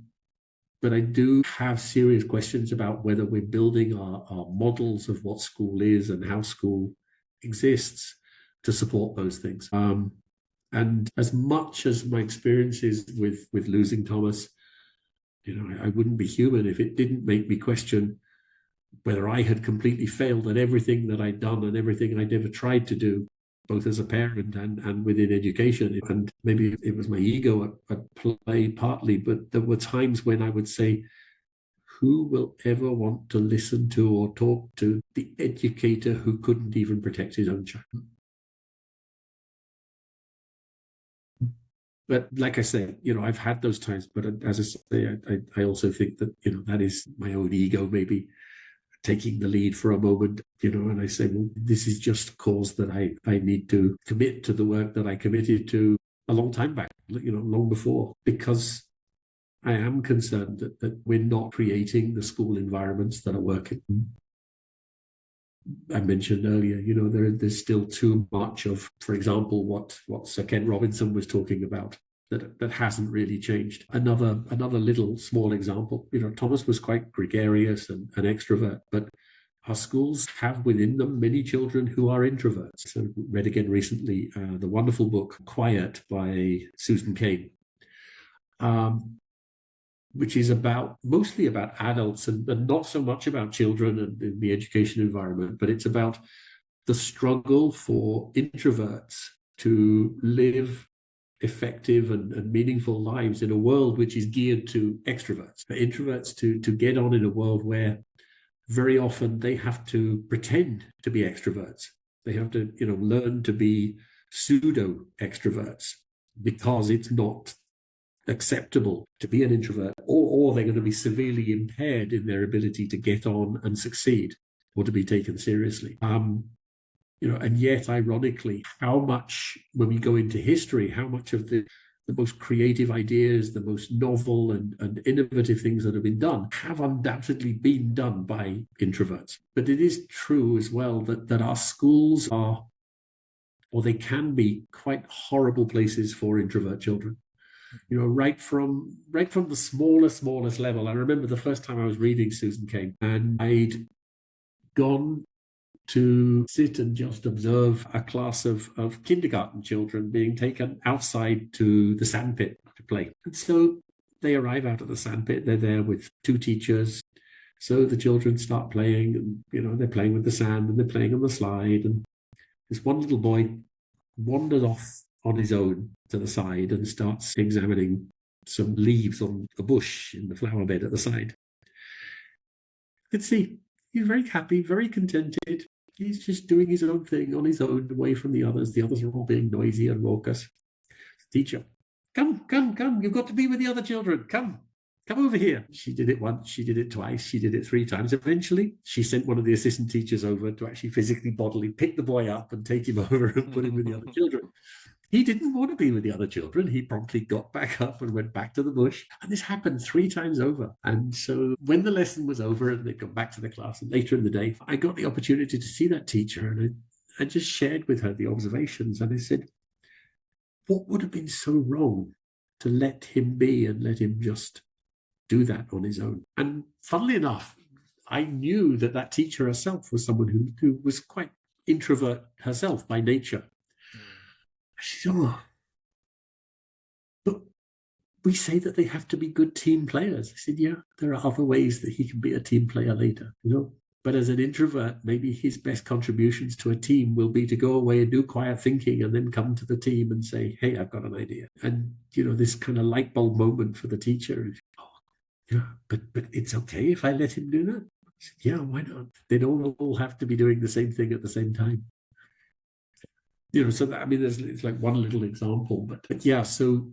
but I do have serious questions about whether we're building our models of what school is and how school exists to support those things. And as much as my experiences with losing Thomas, I wouldn't be human if it didn't make me question whether I had completely failed at everything that I'd done and everything I'd ever tried to do, both as a parent and within education. And maybe it was my ego at play partly, but there were times when I would say, who will ever want to listen to or talk to the educator who couldn't even protect his own child? But like I said, I've had those times, but as I say, I also think that, that is my own ego maybe taking the lead for a moment, and I say, well, this is just cause that I need to commit to the work that I committed to a long time back, long before, because I am concerned that we're not creating the school environments that are working. I mentioned earlier, there's still too much of, for example, what Sir Ken Robinson was talking about that hasn't really changed. Another little small example, Thomas was quite gregarious and an extrovert, but our schools have within them many children who are introverts. So read again recently the wonderful book Quiet by Susan Cain, which is mostly about adults and not so much about children and the education environment, but it's about the struggle for introverts to live effective and meaningful lives in a world which is geared to extroverts. For introverts to get on in a world where very often they have to pretend to be extroverts. They have to, learn to be pseudo extroverts because it's not acceptable to be an introvert, or they're going to be severely impaired in their ability to get on and succeed or to be taken seriously. And yet, ironically, how much, when we go into history, how much of the most creative ideas, the most novel and innovative things that have been done have undoubtedly been done by introverts. But it is true as well that our schools are, or they can be, quite horrible places for introvert children. Right from the smallest level. I remember the first time I was reading Susan Cain, and I'd gone to sit and just observe a class of kindergarten children being taken outside to the sandpit to play. And so they arrive out of the sandpit, they're there with two teachers. So the children start playing, and, they're playing with the sand and they're playing on the slide. And this one little boy wanders off on his own to the side and starts examining some leaves on a bush in the flower bed at the side. You can see he's very happy, very contented. He's just doing his own thing on his own, away from the others. The others are all being noisy and raucous. Teacher, come, you've got to be with the other children. Come over here. She did it once, she did it twice, she did it 3 times. Eventually, she sent one of the assistant teachers over to actually physically bodily pick the boy up and take him over and put him with the other children. He didn't want to be with the other children. He promptly got back up and went back to the bush. And this happened 3 times over. And so when the lesson was over and they'd gone back to the class, and later in the day, I got the opportunity to see that teacher. And I just shared with her the observations. And I said, what would have been so wrong to let him be and let him just do that on his own? And funnily enough, I knew that teacher herself was someone who was quite introvert herself by nature. She said, but we say that they have to be good team players. I said, yeah, there are other ways that he can be a team player later, But as an introvert, maybe his best contributions to a team will be to go away and do quiet thinking and then come to the team and say, hey, I've got an idea. And, this kind of light bulb moment for the teacher. But it's okay if I let him do that. I said, yeah, why not? They don't all have to be doing the same thing at the same time. So that, it's like one little example, but yeah. So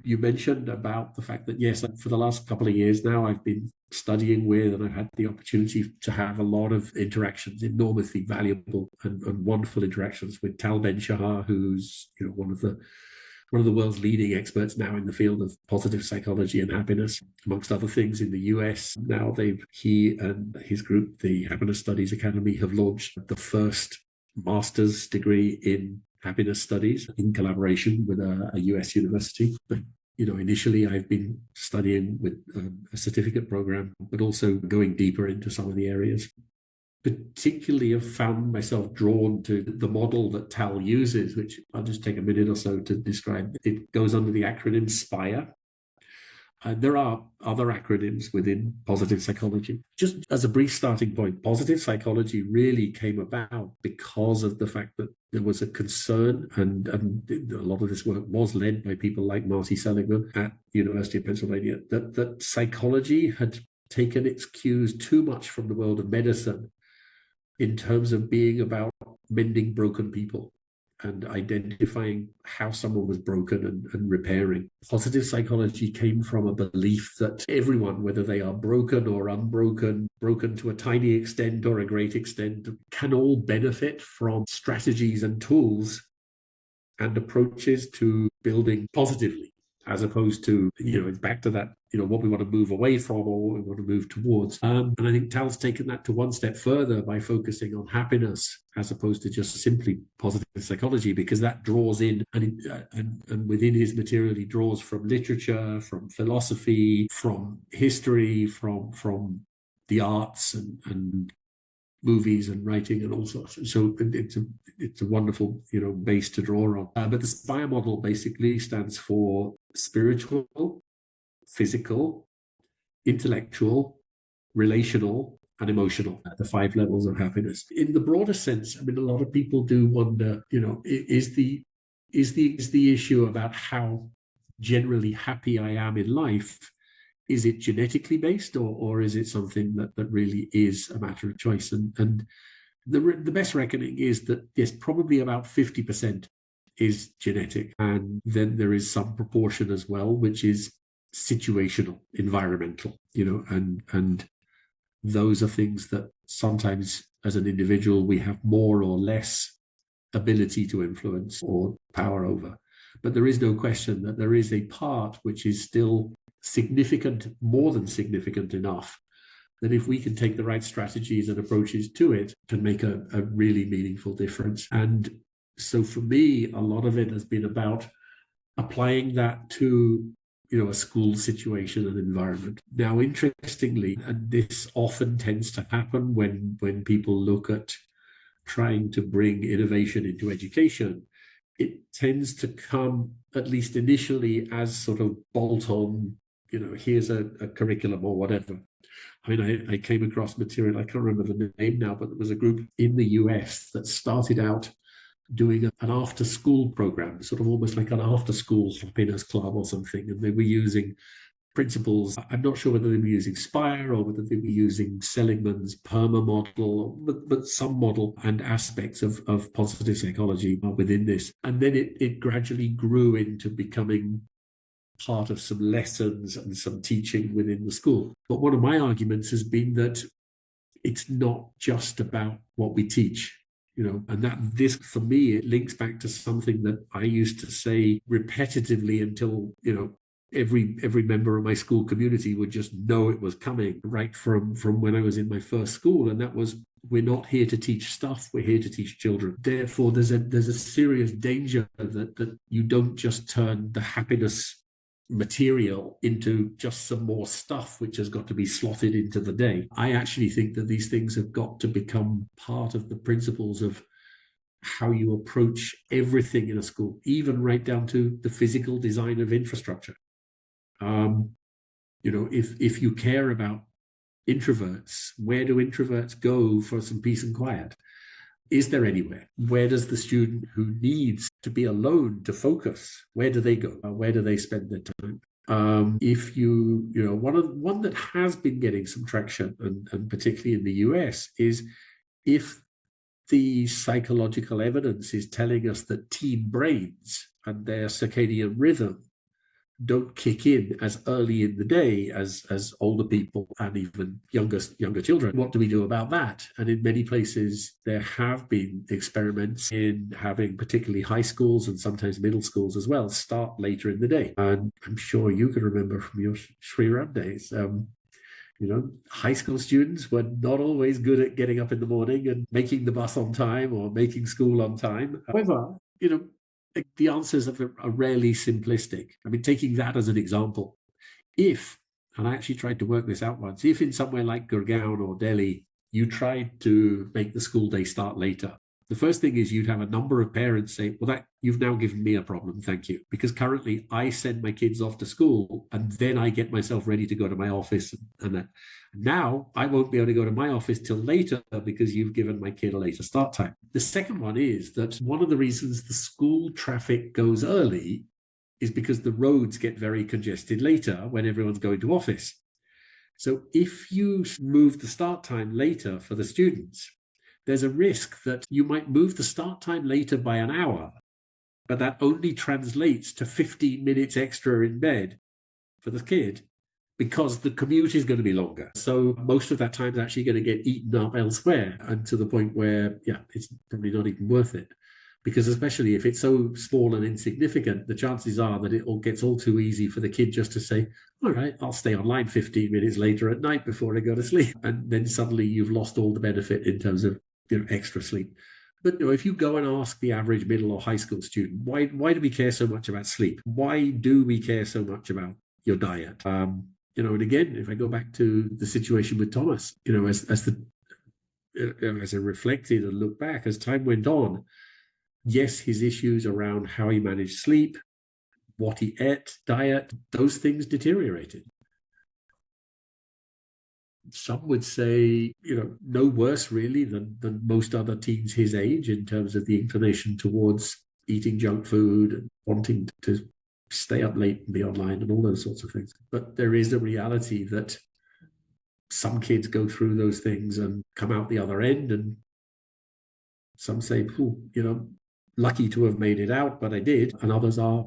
you mentioned about the fact that, yes, for the last couple of years now, I've been studying with, and I've had the opportunity to have a lot of interactions, enormously valuable and wonderful interactions with Tal Ben-Shahar, who's one of the world's leading experts now in the field of positive psychology and happiness, amongst other things. In the US now, he and his group, the Happiness Studies Academy, have launched the first master's degree in happiness studies in collaboration with a US university. But initially I've been studying with a certificate program, but also going deeper into some of the areas. Particularly have found myself drawn to the model that Tal uses, which I'll just take a minute or so to describe. It goes under the acronym SPIRE. There are other acronyms within positive psychology. Just as a brief starting point, positive psychology really came about because of the fact that there was a concern, and a lot of this work was led by people like Marty Seligman at University of Pennsylvania, that psychology had taken its cues too much from the world of medicine in terms of being about mending broken people and identifying how someone was broken and repairing. Positive psychology came from a belief that everyone, whether they are broken or unbroken, broken to a tiny extent or a great extent, can all benefit from strategies and tools and approaches to building positively, as opposed to, it's back to that, what we want to move away from or what we want to move towards. And I think Tal's taken that to one step further by focusing on happiness as opposed to just simply positive psychology, because that draws in, and within his material, he draws from literature, from philosophy, from history, from the arts and movies and writing and all sorts. So it's a wonderful base to draw on. But the SPIRE model basically stands for spiritual, physical, intellectual, relational, and emotional. The 5 levels of happiness. In the broader sense, a lot of people do wonder, is the issue about how generally happy I am in life, is it genetically based, or is it something that really is a matter of choice? And the best reckoning is that yes, probably about 50% is genetic, and then there is some proportion as well which is situational, environmental, and those are things that sometimes as an individual we have more or less ability to influence or power over. But there is no question that there is a part which is still significant, more than significant enough, that if we can take the right strategies and approaches to it, can make a really meaningful difference. And so for me, a lot of it has been about applying that to a school situation and environment. Now, interestingly, and this often tends to happen when people look at trying to bring innovation into education, it tends to come, at least initially, as sort of bolt-on, here's a curriculum or whatever. I came across material, I can't remember the name now, but there was a group in the US that started out doing an after-school program, sort of almost like an after-school happiness club or something, and they were using principles. I'm not sure whether they were using SPIRE or whether they were using Seligman's PERMA model, but some model and aspects of positive psychology are within this. And then it gradually grew into becoming part of some lessons and some teaching within the school. But one of my arguments has been that it's not just about what we teach. And that this, for me, it links back to something that I used to say repetitively until, every member of my school community would just know it was coming right from when I was in my first school. And that was, we're not here to teach stuff, we're here to teach children. Therefore, there's a serious danger that you don't just turn the happiness material into just some more stuff which has got to be slotted into the day. I actually think that these things have got to become part of the principles of how you approach everything in a school, even right down to the physical design of infrastructure. If you care about introverts, where do introverts go for some peace and quiet? Is there anywhere? Where does the student who needs to be alone to focus, where do they go? Where do they spend their time? If one that has been getting some traction, and particularly in the US, is if the psychological evidence is telling us that teen brains and their circadian rhythm don't kick in as early in the day as older people and even younger children. What do we do about that? And in many places, there have been experiments in having particularly high schools and sometimes middle schools as well start later in the day. And I'm sure you can remember from your Shri Ram days, high school students were not always good at getting up in the morning and making the bus on time or making school on time. However, the answers are rarely simplistic. I mean, taking that as an example, and I actually tried to work this out once, if in somewhere like Gurgaon or Delhi, you tried to make the school day start later, the first thing is you'd have a number of parents say, well, you've now given me a problem, thank you. Because currently I send my kids off to school and then I get myself ready to go to my office. And now I won't be able to go to my office till later because you've given my kid a later start time. The second one is that one of the reasons the school traffic goes early is because the roads get very congested later when everyone's going to office. So if you move the start time later for the students, there's a risk that you might move the start time later by an hour, but that only translates to 15 minutes extra in bed for the kid because the commute is going to be longer. So most of that time is actually going to get eaten up elsewhere, and to the point where, it's probably not even worth it. Because especially if it's so small and insignificant, the chances are that it all gets all too easy for the kid just to say, all right, I'll stay online 15 minutes later at night before I go to sleep. And then suddenly you've lost all the benefit in terms of extra sleep. But if you go and ask the average middle or high school student, why do we care so much about sleep? Why do we care so much about your diet? And again, if I go back to the situation with Thomas, as I reflected and looked back, as time went on, yes, his issues around how he managed sleep, what he ate, diet, those things deteriorated. Some would say, no worse really than most other teens his age in terms of the inclination towards eating junk food and wanting to stay up late and be online and all those sorts of things. But there is a reality that some kids go through those things and come out the other end, and some say, lucky to have made it out, but I did, and others are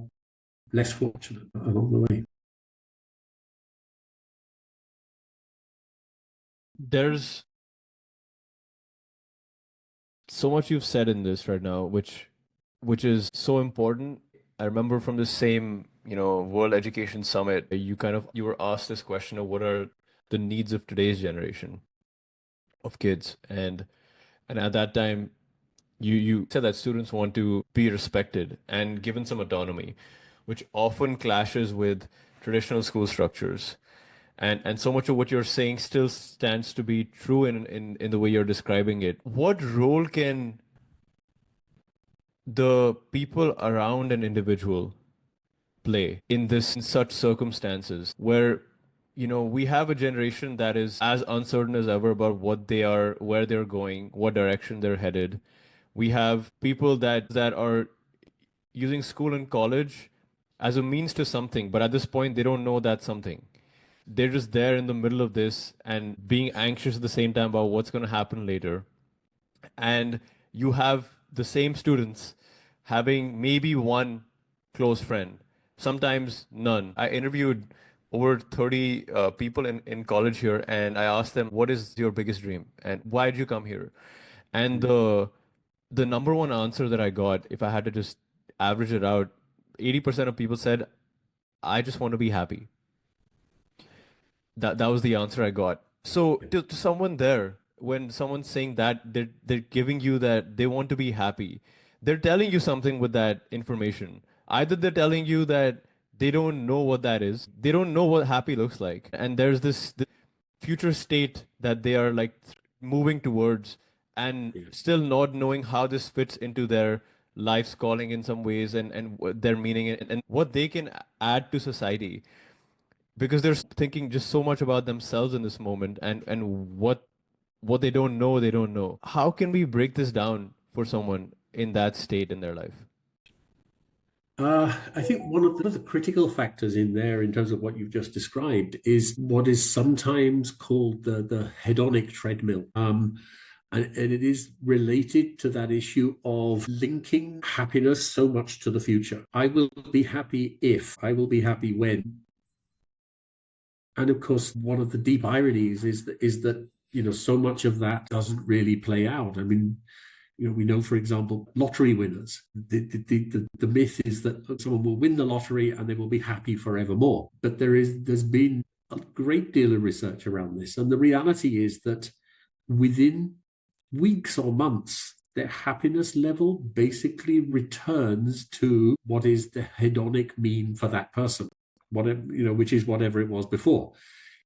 less fortunate along the way. There's so much you've said in this right now, which is so important. I remember from the same, World Education Summit, you were asked this question of what are the needs of today's generation of kids, and at that time, you said that students want to be respected and given some autonomy, which often clashes with traditional school structures. And so much of what you're saying still stands to be true in the way you're describing it. What role can the people around an individual play in such circumstances where we have a generation that is as uncertain as ever about what they are, where they're going, what direction they're headed. We have people that are using school and college as a means to something, but at this point they don't know that's something. They're just there in the middle of this and being anxious at the same time about what's going to happen later. And you have the same students having maybe one close friend, sometimes none. I interviewed over 30 people in college here, and I asked them, what is your biggest dream and why did you come here? And the number one answer that I got, if I had to just average it out, 80% of people said, I just want to be happy. That was the answer I got. So to someone there, when someone's saying that, they're giving you that they want to be happy. They're telling you something with that information. Either they're telling you that they don't know what that is, they don't know what happy looks like, and there's this future state that they are like moving towards, and still not knowing how this fits into their life's calling in some ways, and their meaning, and what they can add to society, because they're thinking just so much about themselves in this moment, and what they don't know. How can we break this down for someone in that state in their life? I think one of the critical factors in there, in terms of what you've just described, is what is sometimes called the hedonic treadmill. And it is related to that issue of linking happiness so much to the future. I will be happy if, I will be happy when. And of course, one of the deep ironies is that so much of that doesn't really play out. I mean, we know, for example, lottery winners. The myth is that someone will win the lottery and they will be happy forevermore. But there's been a great deal of research around this, and the reality is that within weeks or months, their happiness level basically returns to what is the hedonic mean for that person, whatever, which is whatever it was before.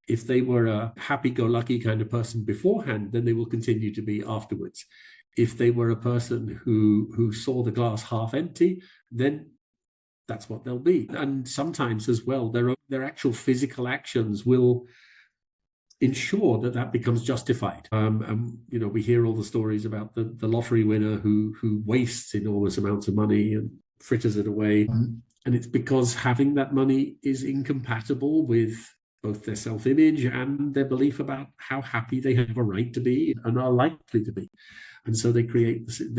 If they were a happy-go-lucky kind of person beforehand, then they will continue to be afterwards. If they were a person who saw the glass half empty, then that's what they'll be. And sometimes as well, their actual physical actions will ensure that becomes justified. And we hear all the stories about the lottery winner who wastes enormous amounts of money and fritters it away. And it's because having that money is incompatible with both their self-image and their belief about how happy they have a right to be and are likely to be. And so they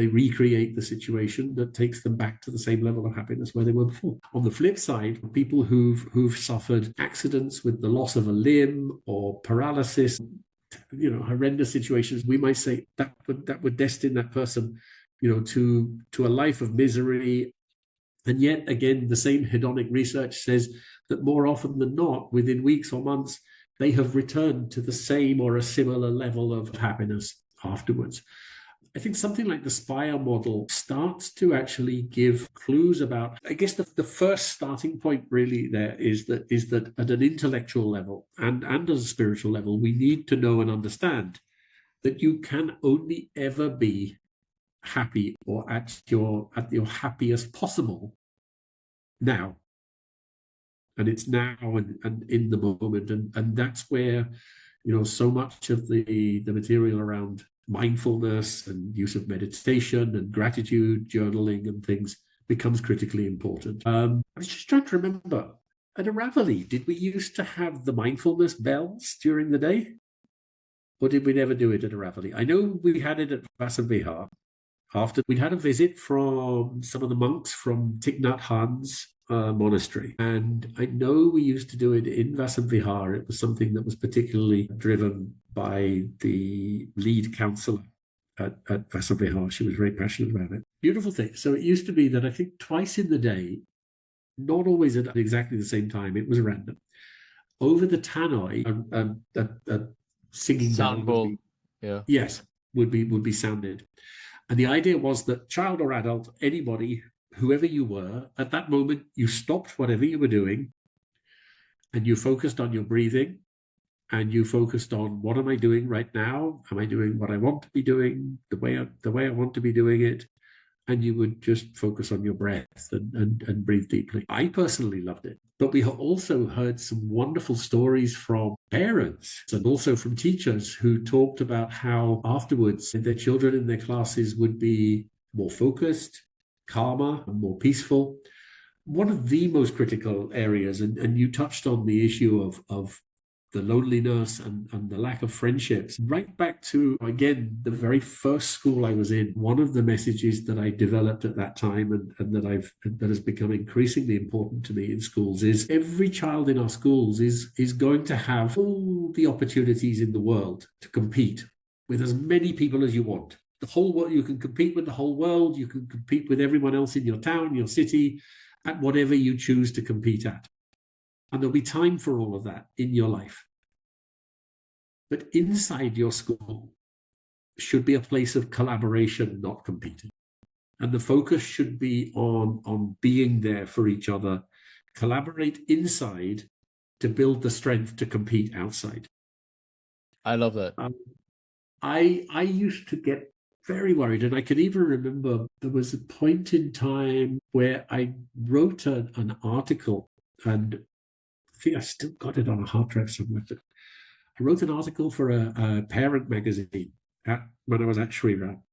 recreate the situation that takes them back to the same level of happiness where they were before. On the flip side, people who've suffered accidents with the loss of a limb or paralysis, horrendous situations, we might say that would destine that person, to a life of misery. And yet, again, the same hedonic research says that more often than not, within weeks or months, they have returned to the same or a similar level of happiness afterwards. I think something like the SPIRE model starts to actually give clues about, I guess the first starting point really there is that at an intellectual level and at a spiritual level, we need to know and understand that you can only ever be happy or at your happiest possible now. And it's now and in the moment. And that's where, so much of the material around mindfulness and use of meditation and gratitude, journaling and things becomes critically important. I was just trying to remember, at Aravali, did we used to have the mindfulness bells during the day? Or did we never do it at Aravali? I know we had it at Vasavihar. After we'd had a visit from some of the monks from Thich Nhat Hanh's monastery. And I know we used to do it in Vasavihar. It was something that was particularly driven by the lead counselor at Vasavihar. She was very passionate about it. Beautiful thing. So it used to be that I think twice in the day, not always at exactly the same time, it was random. Over the tannoy, a singing Sound bell bowl. Yeah. Yes, would be sounded. And the idea was that child or adult, anybody, whoever you were, at that moment, you stopped whatever you were doing and you focused on your breathing and you focused on, what am I doing right now? Am I doing what I want to be doing, the way I want to be doing it? And you would just focus on your breath and breathe deeply. I personally loved it. But we also heard some wonderful stories from parents and also from teachers who talked about how afterwards their children in their classes would be more focused, calmer, and more peaceful. One of the most critical areas, and you touched on the issue of the loneliness and the lack of friendships, right back to, again, the very first school I was in. One of the messages that I developed at that time and that has become increasingly important to me in schools is every child in our schools is going to have all the opportunities in the world to compete with as many people as you want. The whole world, you can compete with the whole world, you can compete with everyone else in your town, your city, at whatever you choose to compete at. And there'll be time for all of that in your life. But inside your school should be a place of collaboration, not competing. And the focus should be on being there for each other, collaborate inside to build the strength to compete outside. I love that. I used to get very worried, and I can even remember there was a point in time where I wrote an article, and I think I still got it on a hard drive somewhere. I wrote an article for a parent magazine when I was at Shri Ram,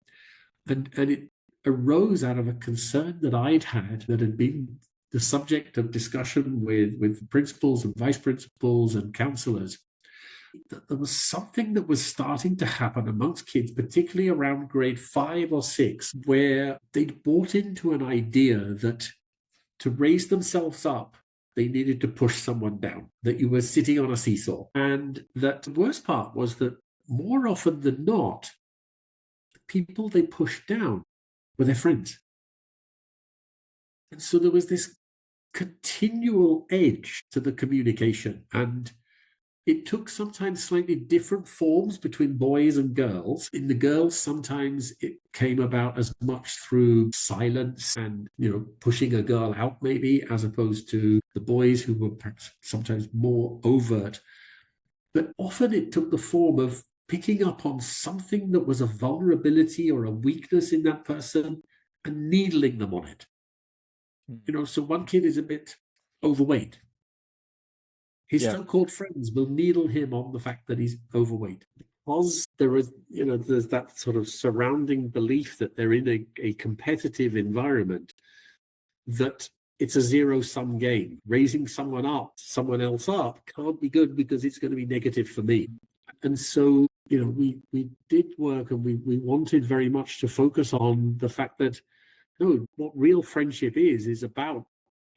and it arose out of a concern that I'd had that had been the subject of discussion with principals and vice principals and counselors. That there was something that was starting to happen amongst kids, particularly around grade 5 or 6, where they'd bought into an idea that to raise themselves up, they needed to push someone down, that you were sitting on a seesaw. And that the worst part was that more often than not, the people they pushed down were their friends. And so there was this continual edge to the communication. And It took sometimes slightly different forms between boys and girls. In the girls, sometimes it came about as much through silence and, pushing a girl out maybe, as opposed to the boys who were perhaps sometimes more overt. But often it took the form of picking up on something that was a vulnerability or a weakness in that person and needling them on it. So one kid is a bit overweight. His so-called friends will needle him on the fact that he's overweight because there's that sort of surrounding belief that they're in a competitive environment, that it's a zero-sum game. Raising someone else up can't be good because it's going to be negative for me. And so, we did work, and we wanted very much to focus on the fact that, no, what real friendship is about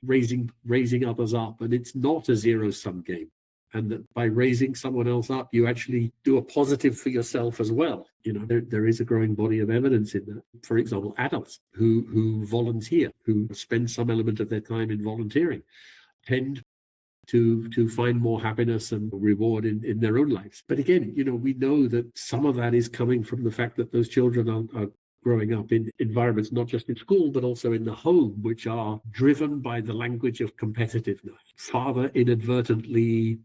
raising others up, and it's not a zero-sum game, and that by raising someone else up you actually do a positive for yourself as well. There is a growing body of evidence in that. For example, adults who volunteer, who spend some element of their time in volunteering, tend to find more happiness and reward in their own lives. But again, we know that some of that is coming from the fact that those children are growing up in environments, not just in school, but also in the home, which are driven by the language of competitiveness. Father inadvertently,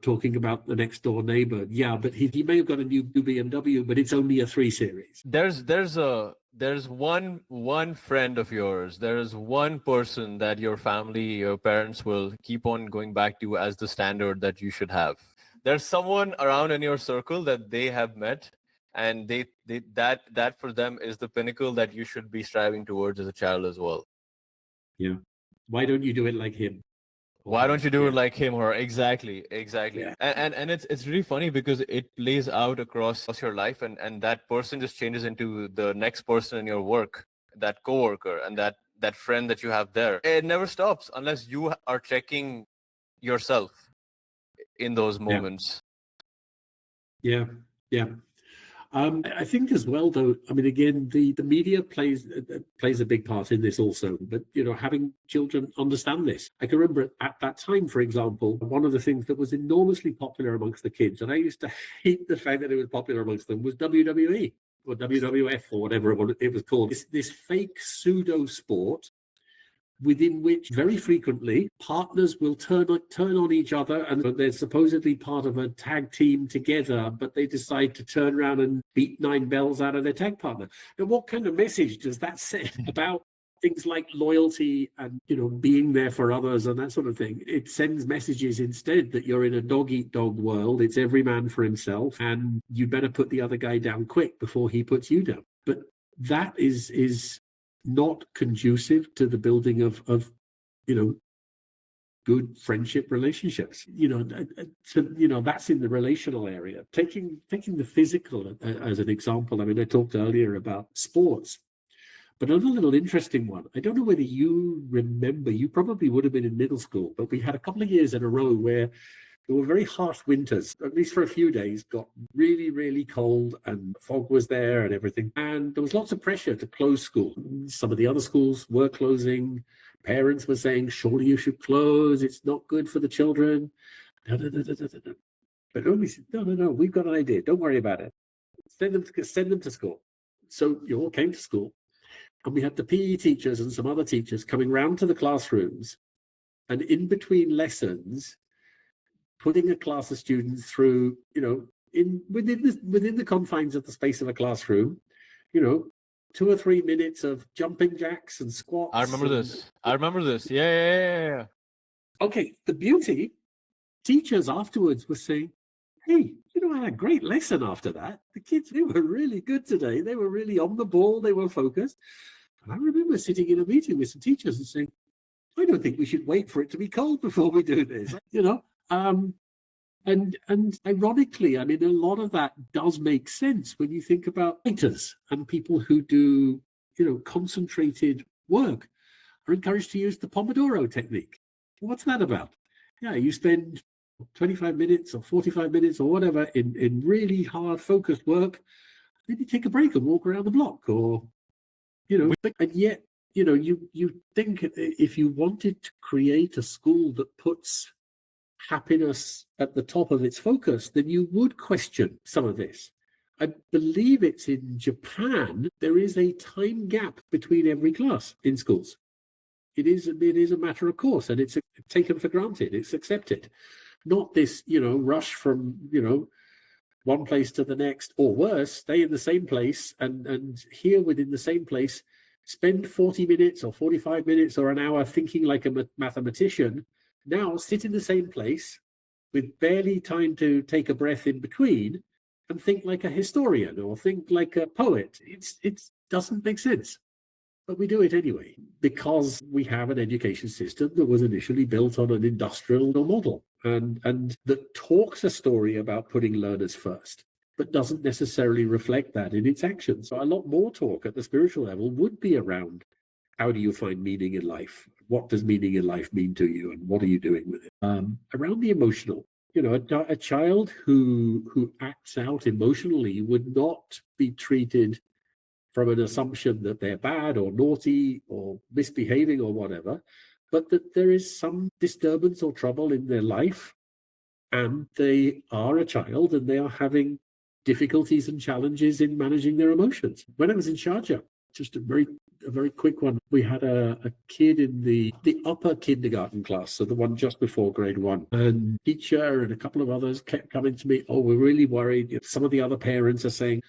talking about the next door neighbor. Yeah, but he may have got a new BMW, but it's only a 3 Series. There's one friend of yours. There is one person that your family, your parents will keep on going back to as the standard that you should have. There's someone around in your circle that they have met, and that for them is the pinnacle that you should be striving towards as a child as well. Yeah. Why don't you do it like him? Why don't you do it like him or her? Exactly. Yeah. And it's really funny because it plays out across your life, and that person just changes into the next person in your work, that coworker and that friend that you have there. It never stops unless you are checking yourself in those moments. Yeah. I think as well, though, again, the media plays a big part in this also. But, having children understand this. I can remember at that time, for example, one of the things that was enormously popular amongst the kids, and I used to hate the fact that it was popular amongst them, was WWE or WWF or whatever it was called. This fake pseudo sport within which very frequently partners will turn on each other, and they're supposedly part of a tag team together, but they decide to turn around and beat 9 bells out of their tag partner. Now, what kind of message does that send about things like loyalty and, being there for others and that sort of thing? It sends messages instead that you're in a dog-eat-dog world. It's every man for himself, and you better put the other guy down quick before he puts you down. But that is not conducive to the building of good friendship relationships. That's in the relational area. Taking the physical as an example. I talked earlier about sports, but another little interesting one. I don't know whether you remember. You probably would have been in middle school, but we had a couple of years in a row where there were very harsh winters, at least for a few days, got really, really cold, and fog was there and everything. And there was lots of pressure to close school. Some of the other schools were closing. Parents were saying, surely you should close. It's not good for the children. But nobody said, no, we've got an idea. Don't worry about it. Send them to school. So you all came to school. And we had the PE teachers and some other teachers coming round to the classrooms. And in between lessons, putting a class of students through, within the confines of the space of a classroom, 2 or 3 minutes of jumping jacks and squats. I remember this. Yeah. Okay, the beauty, teachers afterwards were saying, hey, I had a great lesson after that. The kids, they were really good today. They were really on the ball. They were focused. And I remember sitting in a meeting with some teachers and saying, I don't think we should wait for it to be cold before we do this, And ironically, a lot of that does make sense when you think about writers and people who do, concentrated work are encouraged to use the Pomodoro technique. What's that about? Yeah, you spend 25 minutes or 45 minutes or whatever in really hard focused work, then you take a break and walk around the block, or, and yet, you think if you wanted to create a school that puts happiness at the top of its focus, then you would question some of this. I believe it's in Japan, there is a time gap between every class in schools. It is a matter of course, and it's taken for granted. It's accepted. Not this, rush from, one place to the next, or worse, stay in the same place and here within the same place, spend 40 minutes or 45 minutes or an hour thinking like a mathematician. Now sit in the same place with barely time to take a breath in between and think like a historian or think like a poet. It doesn't make sense. But we do it anyway, because we have an education system that was initially built on an industrial model and that talks a story about putting learners first, but doesn't necessarily reflect that in its actions. So a lot more talk at the spiritual level would be around how do you find meaning in life? What does meaning in life mean to you? And what are you doing with it? Around the emotional, a child who acts out emotionally would not be treated from an assumption that they're bad or naughty or misbehaving or whatever, but that there is some disturbance or trouble in their life and they are a child and they are having difficulties and challenges in managing their emotions. When I was in Sharjah, just a very quick one, we had a kid in the upper kindergarten class, so the one just before grade 1, and teacher and a couple of others kept coming to me, oh, we're really worried. Some of the other parents are saying,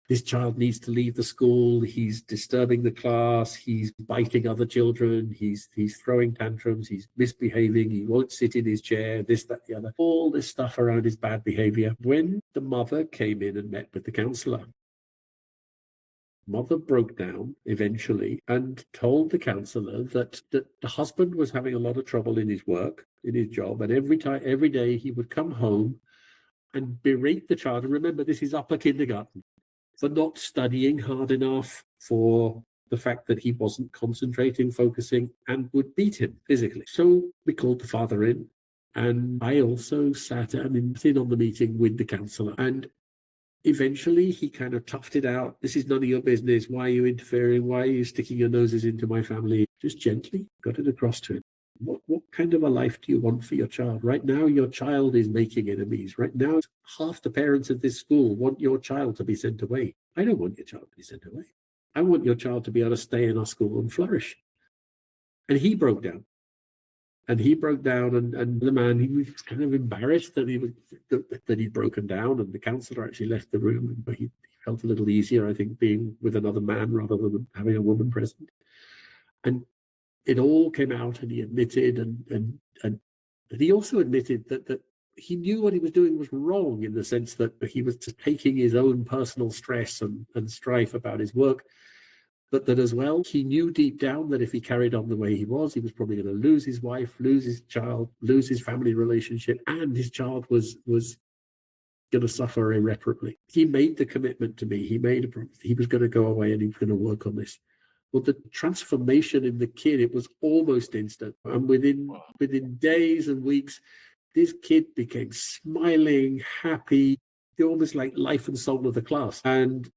this child needs to leave the school, he's disturbing the class, he's biting other children, he's throwing tantrums, he's misbehaving, he won't sit in his chair, this, that, the other. All this stuff around his bad behavior. When the mother came in and met with the counsellor, mother broke down eventually and told the counsellor that the husband was having a lot of trouble in his work, in his job, and every day he would come home and berate the child. And remember, this is upper kindergarten, for not studying hard enough, for the fact that he wasn't concentrating, focusing, and would beat him physically. So we called the father in, and I also sat in on the meeting with the counsellor. And eventually he kind of toughed it out. This is none of your business. Why are you interfering? Why are you sticking your noses into my family? Just gently got it across to him. What kind of a life do you want for your child? Right now, your child is making enemies. Right now, half the parents of this school want your child to be sent away. I don't want your child to be sent away. I want your child to be able to stay in our school and flourish. And he broke down. And the man, he was kind of embarrassed that he'd broken down, and the counsellor actually left the room. But he felt a little easier, I think, being with another man rather than having a woman present. And it all came out, and he admitted, and he also admitted that he knew what he was doing was wrong, in the sense that he was just taking his own personal stress and strife about his work, but that as well, he knew deep down that if he carried on the way he was probably going to lose his wife, lose his child, lose his family relationship, and his child was going to suffer irreparably. He made the commitment to me. He made a promise. He was going to go away and he was going to work on this. Well, the transformation in the kid, it was almost instant. And within days and weeks, this kid became smiling, happy, almost like life and soul of the class. And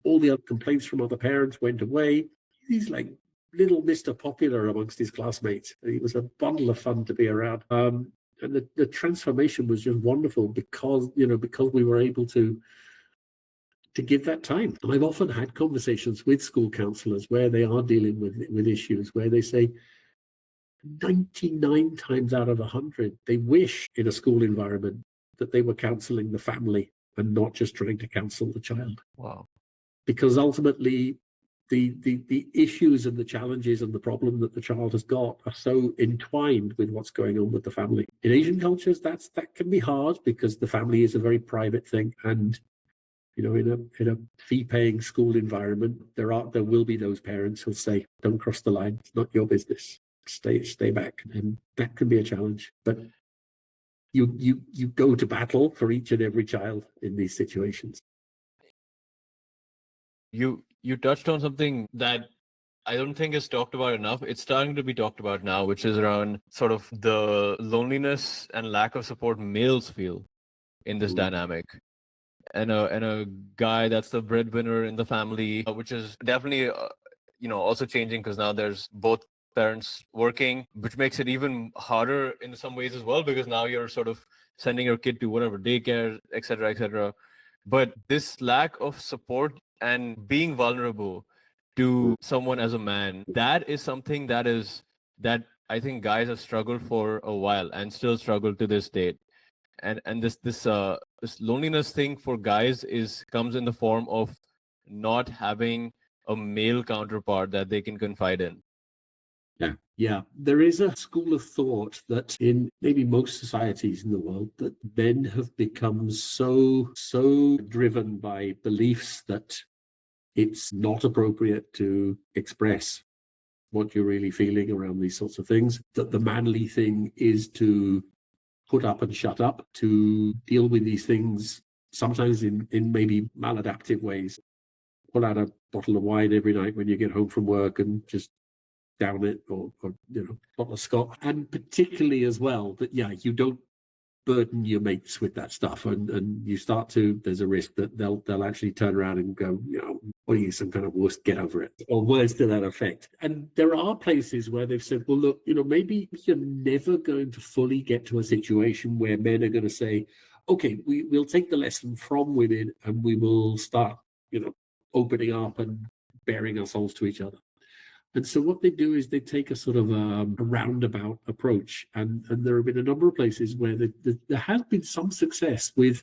all the other complaints from other parents went away. He's like little Mr. Popular amongst his classmates. And he was a bundle of fun to be around. And the transformation was just wonderful because we were able to give that time. And I've often had conversations with school counsellors where they are dealing with issues where they say 99 times out of 100, they wish in a school environment that they were counselling the family and not just trying to counsel the child. Wow. Because ultimately, the issues and the challenges and the problem that the child has got are so entwined with what's going on with the family. In Asian cultures, that can be hard because the family is a very private thing, and in a fee-paying school environment, there will be those parents who'll say, "Don't cross the line. It's not your business. Stay back," and that can be a challenge. But you go to battle for each and every child in these situations. You touched on something that I don't think is talked about enough. It's starting to be talked about now, which is around sort of the loneliness and lack of support males feel in this dynamic. And a guy that's the breadwinner in the family, which is definitely also changing because now there's both parents working, which makes it even harder in some ways as well, because now you're sort of sending your kid to whatever daycare, etc., etc. But this lack of support and being vulnerable to someone as a man, that is something that I think guys have struggled for a while and still struggle to this date. And this loneliness thing for guys comes in the form of not having a male counterpart that they can confide in. Yeah. There is a school of thought that in maybe most societies in the world, that men have become so driven by beliefs that it's not appropriate to express what you're really feeling around these sorts of things, that the manly thing is to put up and shut up, to deal with these things sometimes in maybe maladaptive ways. Pull out a bottle of wine every night when you get home from work and just down it, or bottle of scotch. And particularly as well that you don't burden your mates with that stuff, and you start to, there's a risk that they'll actually turn around and go, what are you, some kind of wuss, get over it, or words to that effect. And there are places where they've said, well, look, maybe you're never going to fully get to a situation where men are going to say, okay, we'll take the lesson from women and we will start opening up and bearing ourselves to each other. And so what they do is they take a sort of a roundabout approach. And there have been a number of places where there has been some success with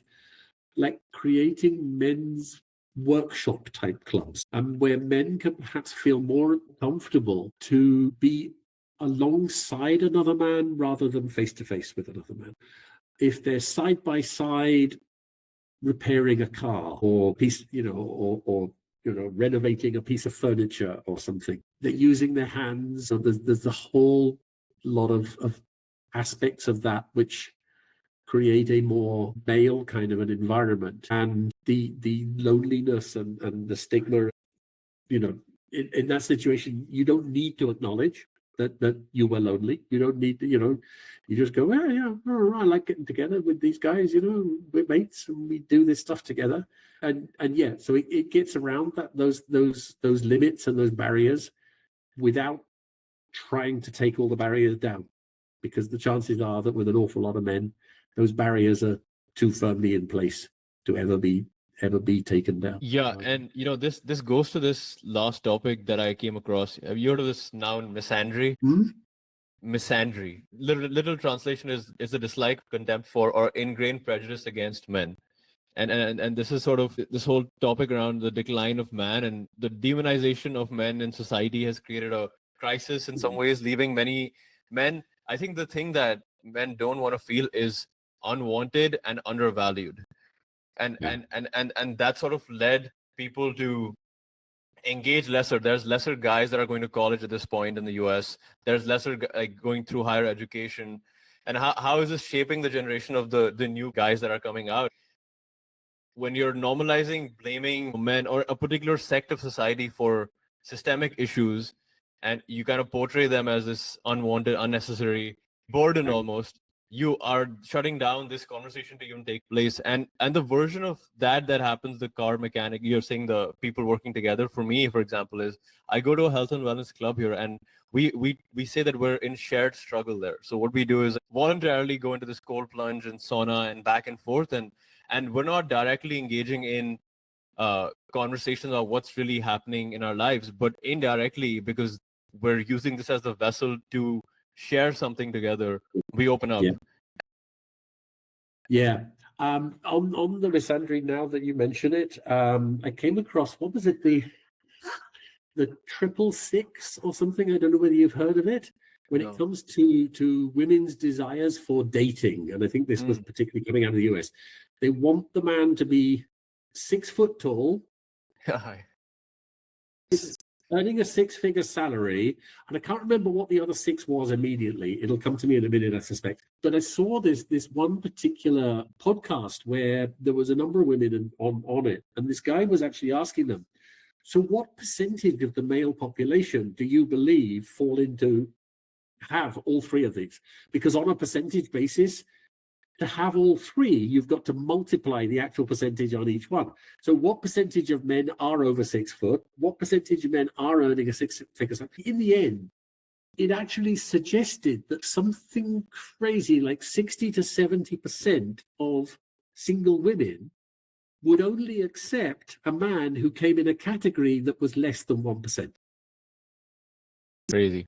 like creating men's workshop type clubs, and where men can perhaps feel more comfortable to be alongside another man rather than face to face with another man. If they're side by side repairing a car or piece, or renovating a piece of furniture or something, they're using their hands. So there's a whole lot of aspects of that which create a more male kind of an environment. And the loneliness and the stigma, in that situation, you don't need to acknowledge that you were lonely. You don't need to, you just go, I like getting together with these guys, we're mates and we do this stuff together. And so it gets around those limits and those barriers without trying to take all the barriers down, because the chances are that with an awful lot of men, those barriers are too firmly in place to ever be taken down. Yeah, and this goes to this last topic that I came across. Have you heard of this noun, misandry? Misandry. Literal translation is a dislike, contempt for, or ingrained prejudice against men. And this is sort of this whole topic around the decline of man, and the demonization of men in society has created a crisis in some ways, leaving many men. I think the thing that men don't want to feel is unwanted and undervalued. And that sort of led people to engage lesser. There's lesser guys that are going to college at this point in the US. There's lesser going through higher education. And how is this shaping the generation of the new guys that are coming out? When you're normalizing blaming men or a particular sect of society for systemic issues, and you kind of portray them as this unwanted, unnecessary burden almost, you are shutting down this conversation to even take place. And the version of that happens, the car mechanic, you're saying the people working together. For me, for example, is I go to a health and wellness club here, and we say that we're in shared struggle there. So what we do is voluntarily go into this cold plunge and sauna and back and forth, and we're not directly engaging in conversations about what's really happening in our lives, but indirectly, because we're using this as the vessel to share something together, we open up. On the misandry, now that you mention it, I came across, what was it, the 666 or something? I don't know whether you've heard of it. When it comes to women's desires for dating, and I think this was particularly coming out of the US, they want the man to be 6 foot tall, earning a 6-figure salary, and I can't remember what the other 6 was immediately. It'll come to me in a minute, I suspect. But I saw this one particular podcast where there was a number of women on it, and this guy was actually asking them, so what percentage of the male population do you believe fall into have all 3 of these? Because on a percentage basis, to have all 3, you've got to multiply the actual percentage on each one. So what percentage of men are over 6 foot? What percentage of men are earning a 6-figure salary? In the end, it actually suggested that something crazy like 60 to 70% of single women would only accept a man who came in a category that was less than 1%. Crazy.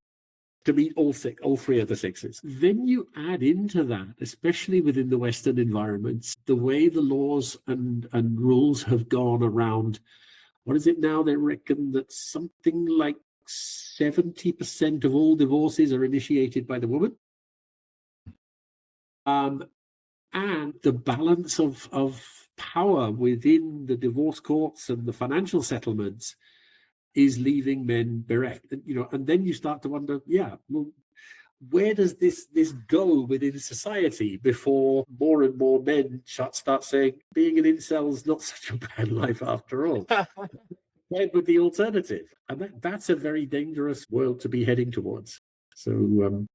To meet all three of the sexes. Then you add into that, especially within the Western environments, the way the laws and rules have gone around. What is it now? They reckon that something like 70% of all divorces are initiated by the woman. And the balance of power within the divorce courts and the financial settlements is leaving men bereft. And then you start to wonder, well, where does this go within society before more and more men start saying being an incel is not such a bad life after all? Where with the alternative? And that's a very dangerous world to be heading towards. So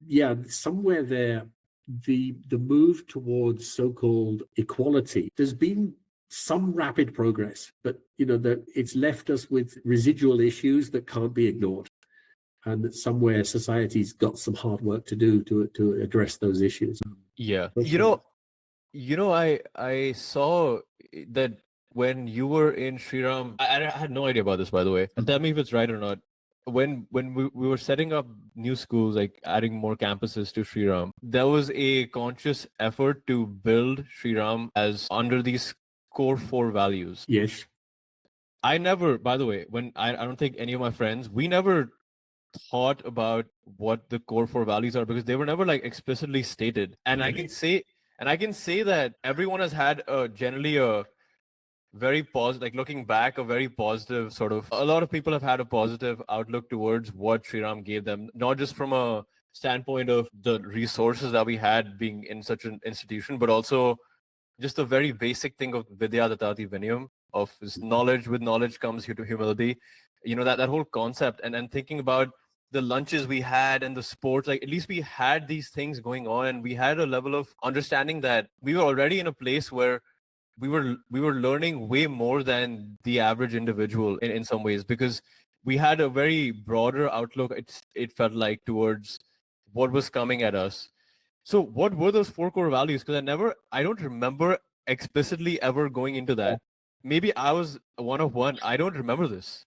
somewhere there, the move towards so-called equality, there's been some rapid progress, but it's left us with residual issues that can't be ignored, and that somewhere society's got some hard work to do to address those issues. Yeah, I saw that when you were in Shri Ram. I had no idea about this, by the way. And tell me if it's right or not. When we were setting up new schools, like adding more campuses to Shri Ram, there was a conscious effort to build Shri Ram as under these core 4 values. Yes. I never, by the way, when I don't think any of my friends, we never thought about what the core 4 values are, because they were never like explicitly stated. And I can say that everyone has had generally a very positive, like looking back, a very positive sort of, a lot of people have had a positive outlook towards what Shri Ram gave them, not just from a standpoint of the resources that we had being in such an institution, but also just the very basic thing of Vidya Datati Vinayam, of this knowledge. With knowledge comes humility. That whole concept, and thinking about the lunches we had and the sports, like at least we had these things going on, and we had a level of understanding that we were already in a place where we were learning way more than the average individual in some ways, because we had a very broader outlook, it felt like, towards what was coming at us. So what were those 4 core values? Because I don't remember explicitly ever going into that. Maybe I was one of one. I don't remember this.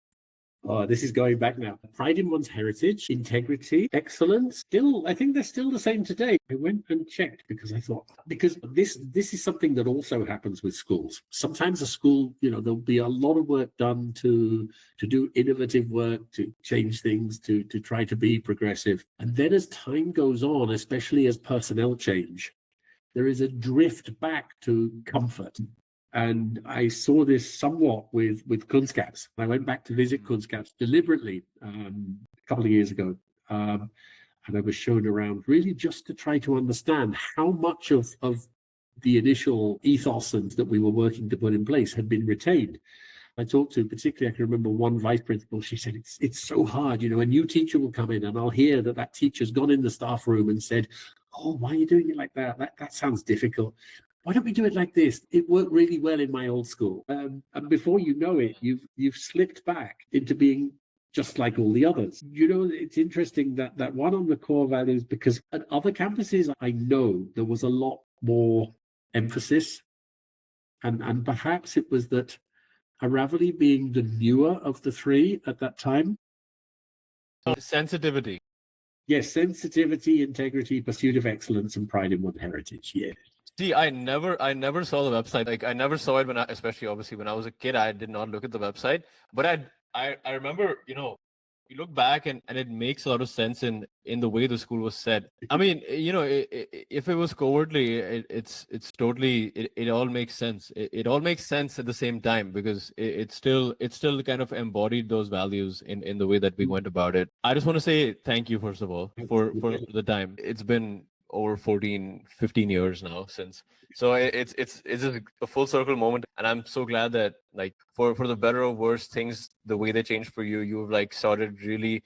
This is going back now. Pride in one's heritage, integrity, excellence. I think they're still the same today. I went and checked because I thought, because this is something that also happens with schools. Sometimes a school, there'll be a lot of work done to do innovative work, to change things, to try to be progressive. And then as time goes on, especially as personnel change, there is a drift back to comfort. And I saw this somewhat with Kunstkaps. I went back to visit Kunstkaps deliberately a couple of years ago. And I was shown around really just to try to understand how much of the initial ethos that we were working to put in place had been retained. I talked to, particularly, I can remember one vice principal, she said, it's so hard, a new teacher will come in and I'll hear that teacher's gone in the staff room and said, oh, why are you doing it like that? That sounds difficult. Why don't we do it like this? It worked really well in my old school. And before you know it, you've slipped back into being just like all the others. It's interesting that one on the core values, because at other campuses, I know there was a lot more emphasis. And perhaps it was that Aravali, being the newer of the 3 at that time. Sensitivity. Yes, sensitivity, integrity, pursuit of excellence, and pride in one's heritage. Yeah. See, I never saw the website. Like I never saw it especially obviously when I was a kid, I did not look at the website. But I remember, you look back and it makes a lot of sense in the way the school was set. I mean, if it was covertly, it's totally, it all makes sense. It all makes sense at the same time, because it still kind of embodied those values in the way that we went about it. I just want to say thank you, first of all, for the time. It's been over 15 years now since. So it's a full circle moment, and I'm so glad that, like, for the better or worse, things, the way they changed for you, you've like started really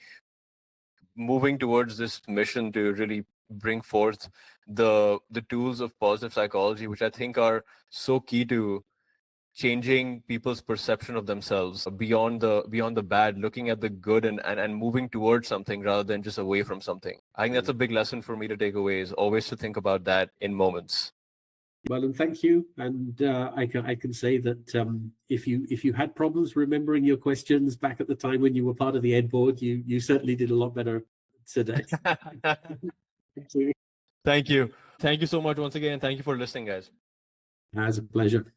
moving towards this mission to really bring forth the tools of positive psychology, which I think are so key to changing people's perception of themselves beyond the bad, looking at the good and moving towards something rather than just away from something. I think that's a big lesson for me to take away, is always to think about that in moments. Well, and thank you. And I can say that if you had problems remembering your questions back at the time when you were part of the Ed board, you certainly did a lot better today. Thank you. Thank you so much once again. Thank you for listening, guys. It's a pleasure.